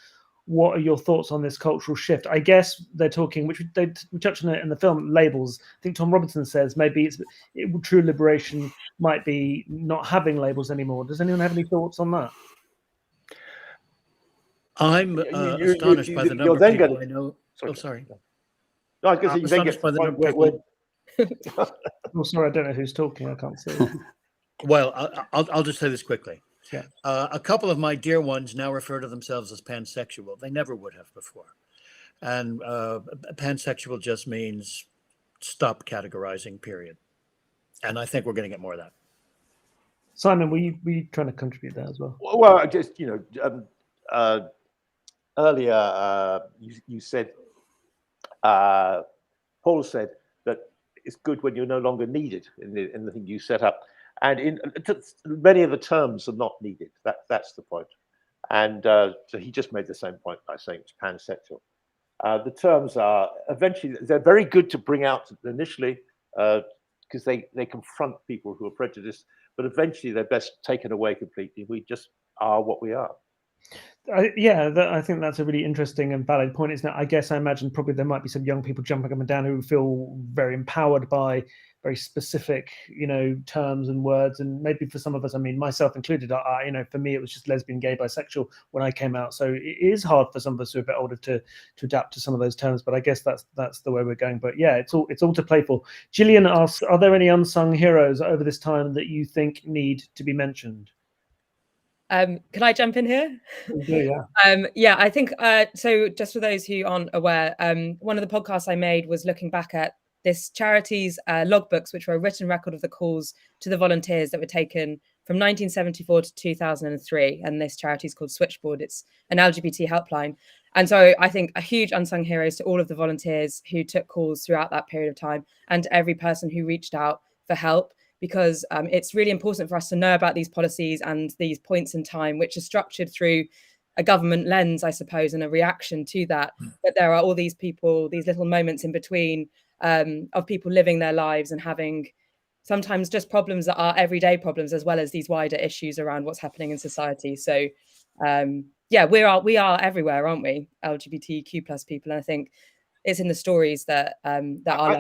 What are your thoughts on this cultural shift? I guess they're talking, which we touched on it in the film, labels. I think Tom Robinson says maybe true liberation might be not having labels anymore. Does anyone have any thoughts on that? I'm astonished by the number of people I know. Sorry. No, I was going to say, you then get to the point where Oh, sorry, I don't know who's talking. I can't see. Well, I'll just say this quickly. Yeah. A couple of my dear ones now refer to themselves as pansexual. They never would have before. And pansexual just means stop categorizing, period. And I think we're going to get more of that. Simon, were you trying to contribute there as well? Well, just, earlier you said, Paul said that it's good when you're no longer needed in the thing you set up. And many of the terms are not needed. That's the point. And so he just made the same point by saying it's pansexual. The terms are eventually, they're very good to bring out initially because they confront people who are prejudiced, but eventually they're best taken away completely. We just are what we are. I think that's a really interesting and valid point, isn't it? I guess I imagine probably there might be some young people jumping up and down who feel very empowered by very specific, terms and words. And maybe for some of us, I mean, myself included, for me, it was just lesbian, gay, bisexual when I came out. So it is hard for some of us who are a bit older to adapt to some of those terms. But I guess that's the way we're going. But yeah, it's all to play for. Gillian asks, are there any unsung heroes over this time that you think need to be mentioned? Can I jump in here? Yeah. I think so. Just for those who aren't aware, one of the podcasts I made was looking back at this charity's logbooks, which were a written record of the calls to the volunteers that were taken from 1974 to 2003. And this charity is called Switchboard. It's an LGBT helpline. And so I think a huge unsung heroes to all of the volunteers who took calls throughout that period of time and to every person who reached out for help. Because it's really important for us to know about these policies and these points in time, which are structured through a government lens, I suppose, and a reaction to that. But there are all these people, these little moments in between of people living their lives and having sometimes just problems that are everyday problems, as well as these wider issues around what's happening in society. So, we are everywhere, aren't we? LGBTQ plus people, and I think it's in the stories that are.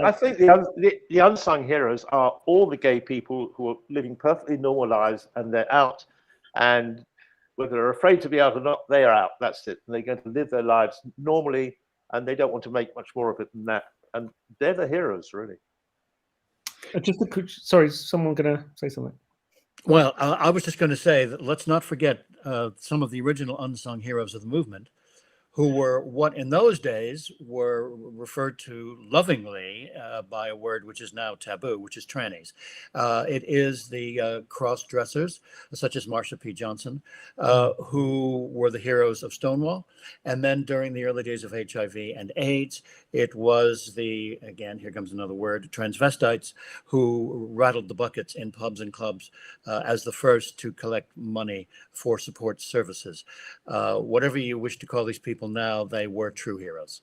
I think the unsung heroes are all the gay people who are living perfectly normal lives, and they're out, and whether they're afraid to be out or not, they are out. That's it. And they're going to live their lives normally, and they don't want to make much more of it than that. And they're the heroes, really. Just a quick, sorry, someone going to say something? Well, I was just going to say that let's not forget some of the original unsung heroes of the movement, who were what in those days were referred to lovingly by a word which is now taboo, which is trannies. It is the cross-dressers, such as Marsha P. Johnson, who were the heroes of Stonewall. And then during the early days of HIV and AIDS, it was again, here comes another word, transvestites, who rattled the buckets in pubs and clubs as the first to collect money for support services. Whatever you wish to call these people now, they were true heroes.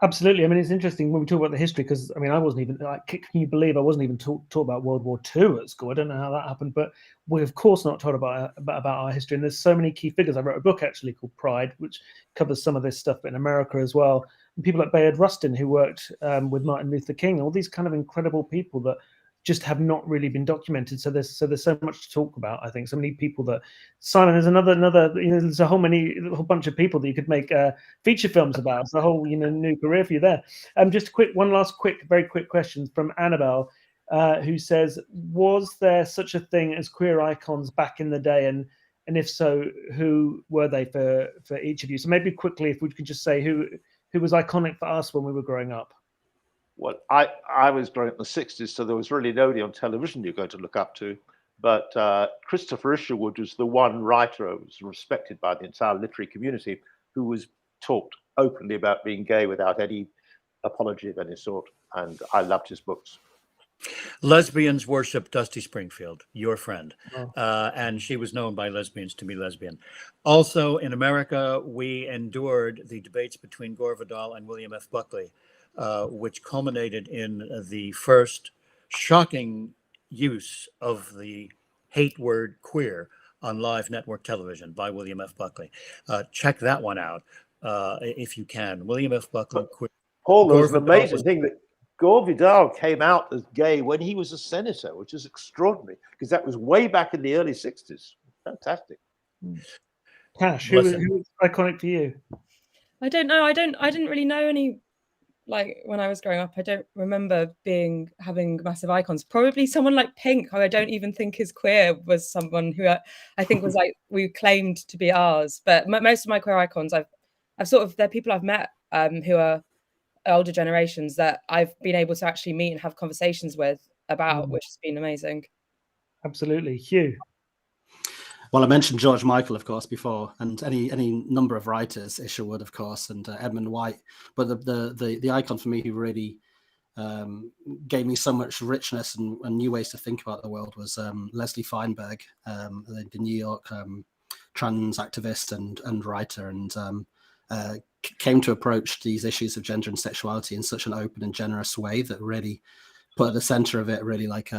Absolutely. I mean, it's interesting when we talk about the history, because I mean, I wasn't even can you believe I wasn't even taught about World War II at school? I don't know how that happened, but we're of course not taught about our history. And there's so many key figures. I wrote a book actually called Pride, which covers some of this stuff in America as well. And people like Bayard Rustin, who worked with Martin Luther King, all these kind of incredible people that just have not really been documented. So there's so much to talk about. I think so many people that Simon, there's another there's a whole bunch of people that you could make feature films about. It's a whole new career for you there. Just one last very quick question from Annabelle, who says, was there such a thing as queer icons back in the day, and if so, who were they for each of you? So maybe quickly, if we could just say who was iconic for us when we were growing up. Well, I was growing up in the 60s, so there was really nobody on television you're going to look up to. But Christopher Isherwood was the one writer who was respected by the entire literary community who was talked openly about being gay without any apology of any sort. And I loved his books. Lesbians worship Dusty Springfield, your friend, and she was known by lesbians to be lesbian. Also, in America, we endured the debates between Gore Vidal and William F. Buckley, which culminated in the first shocking use of the hate word queer on live network television by William F. Buckley. Check that one out if you can. William F. Buckley, queer. Paul, there was an amazing thing that Gore Vidal came out as gay when he was a senator, which is extraordinary because that was way back in the early 60s. Fantastic. Tash, who was iconic for you? I don't know. I didn't really know any. Like when I was growing up, I don't remember having massive icons. Probably someone like Pink, who I don't even think is queer, was someone who I think was like we claimed to be ours. But most of my queer icons, they're people I've met who are older generations that I've been able to actually meet and have conversations with about, which has been amazing. Absolutely. Hugh? Well, I mentioned George Michael, of course, before, and any number of writers, Isherwood, of course, and Edmund White. But the icon for me who really gave me so much richness and new ways to think about the world was Leslie Feinberg, the New York trans activist and writer, and came to approach these issues of gender and sexuality in such an open and generous way that really put at the center of it really like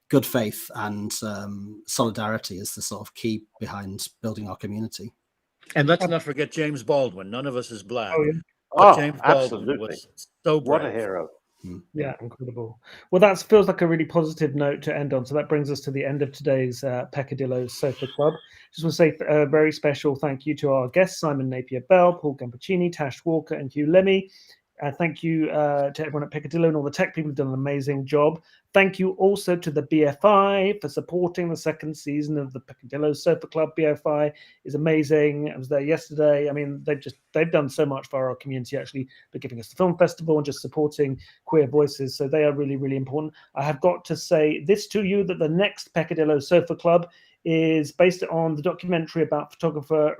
good faith and solidarity is the sort of key behind building our community. And let's not forget James Baldwin. None of us is black. James absolutely. Baldwin was so brave. What a hero. Yeah, incredible. Well, that feels like a really positive note to end on. So that brings us to the end of today's Peccadillo Sofa Club. Just want to say a very special thank you to our guests, Simon Napier-Bell, Paul Gambaccini, Tash Walker, and Hugh Lemmey. Thank you to everyone at Peccadillo and all the tech people who've done an amazing job. Thank you also to the BFI for supporting the second season of the Peccadillo Sofa Club. BFI is amazing. I was there yesterday. I mean, they've done so much for our community, actually, by giving us the film festival and just supporting queer voices. So they are really, really important. I have got to say this to you, that the next Peccadillo Sofa Club is based on the documentary about photographer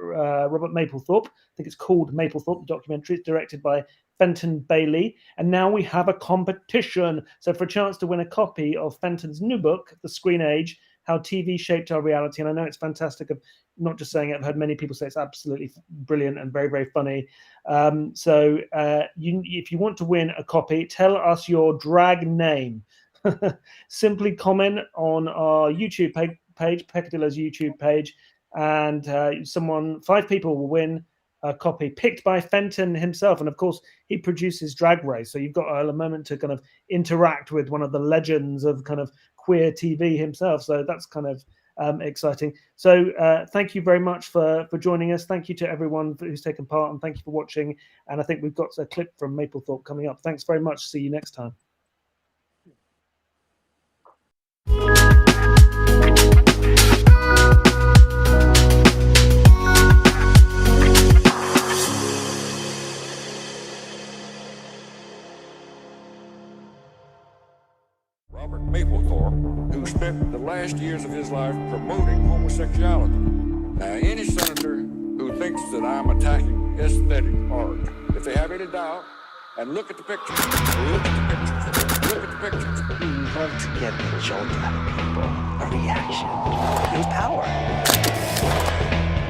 Robert Mapplethorpe. I think it's called Mapplethorpe, the documentary. It's directed by Fenton Bailey, and now we have a competition. So for a chance to win a copy of Fenton's new book, The Screen Age, How TV Shaped Our Reality, and I know it's fantastic. I'm not just saying it, I've heard many people say it's absolutely brilliant and very, very funny. If you want to win a copy, tell us your drag name. Simply comment on our YouTube page, Peccadillo's YouTube page, and 5 people will win a copy picked by Fenton himself. And of course, he produces Drag Race. So you've got a moment to kind of interact with one of the legends of kind of queer TV himself. So that's kind of exciting. So thank you very much for joining us. Thank you to everyone who's taken part, and thank you for watching. And I think we've got a clip from Mapplethorpe coming up. Thanks very much. See you next time. Robert Mapplethorpe, who spent the last years of his life promoting homosexuality. Now, any senator who thinks that I'm attacking aesthetic art, if they have any doubt, and look at the pictures, look at the pictures, look at the pictures. He loved to get the jolt out of people, a reaction. It was power.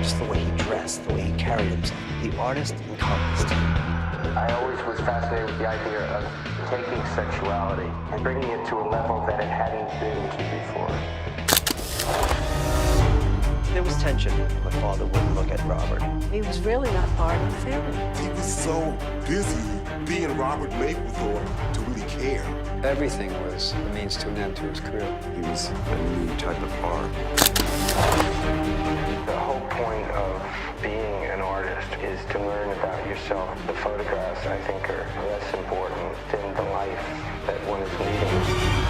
Just the way he dressed, the way he carried himself. The artist encompassed him. I always was fascinated with the idea of taking sexuality and bringing it to a level that it hadn't been to before. There was tension. My father wouldn't look at Robert. He was really not part of the family. He was so busy being Robert Mapplethorpe to really care. Everything was a means to an end to his career. He was a new type of art. The whole point of being an artist is to learn about yourself. The photographs, I think, are less important than the life that one is leading.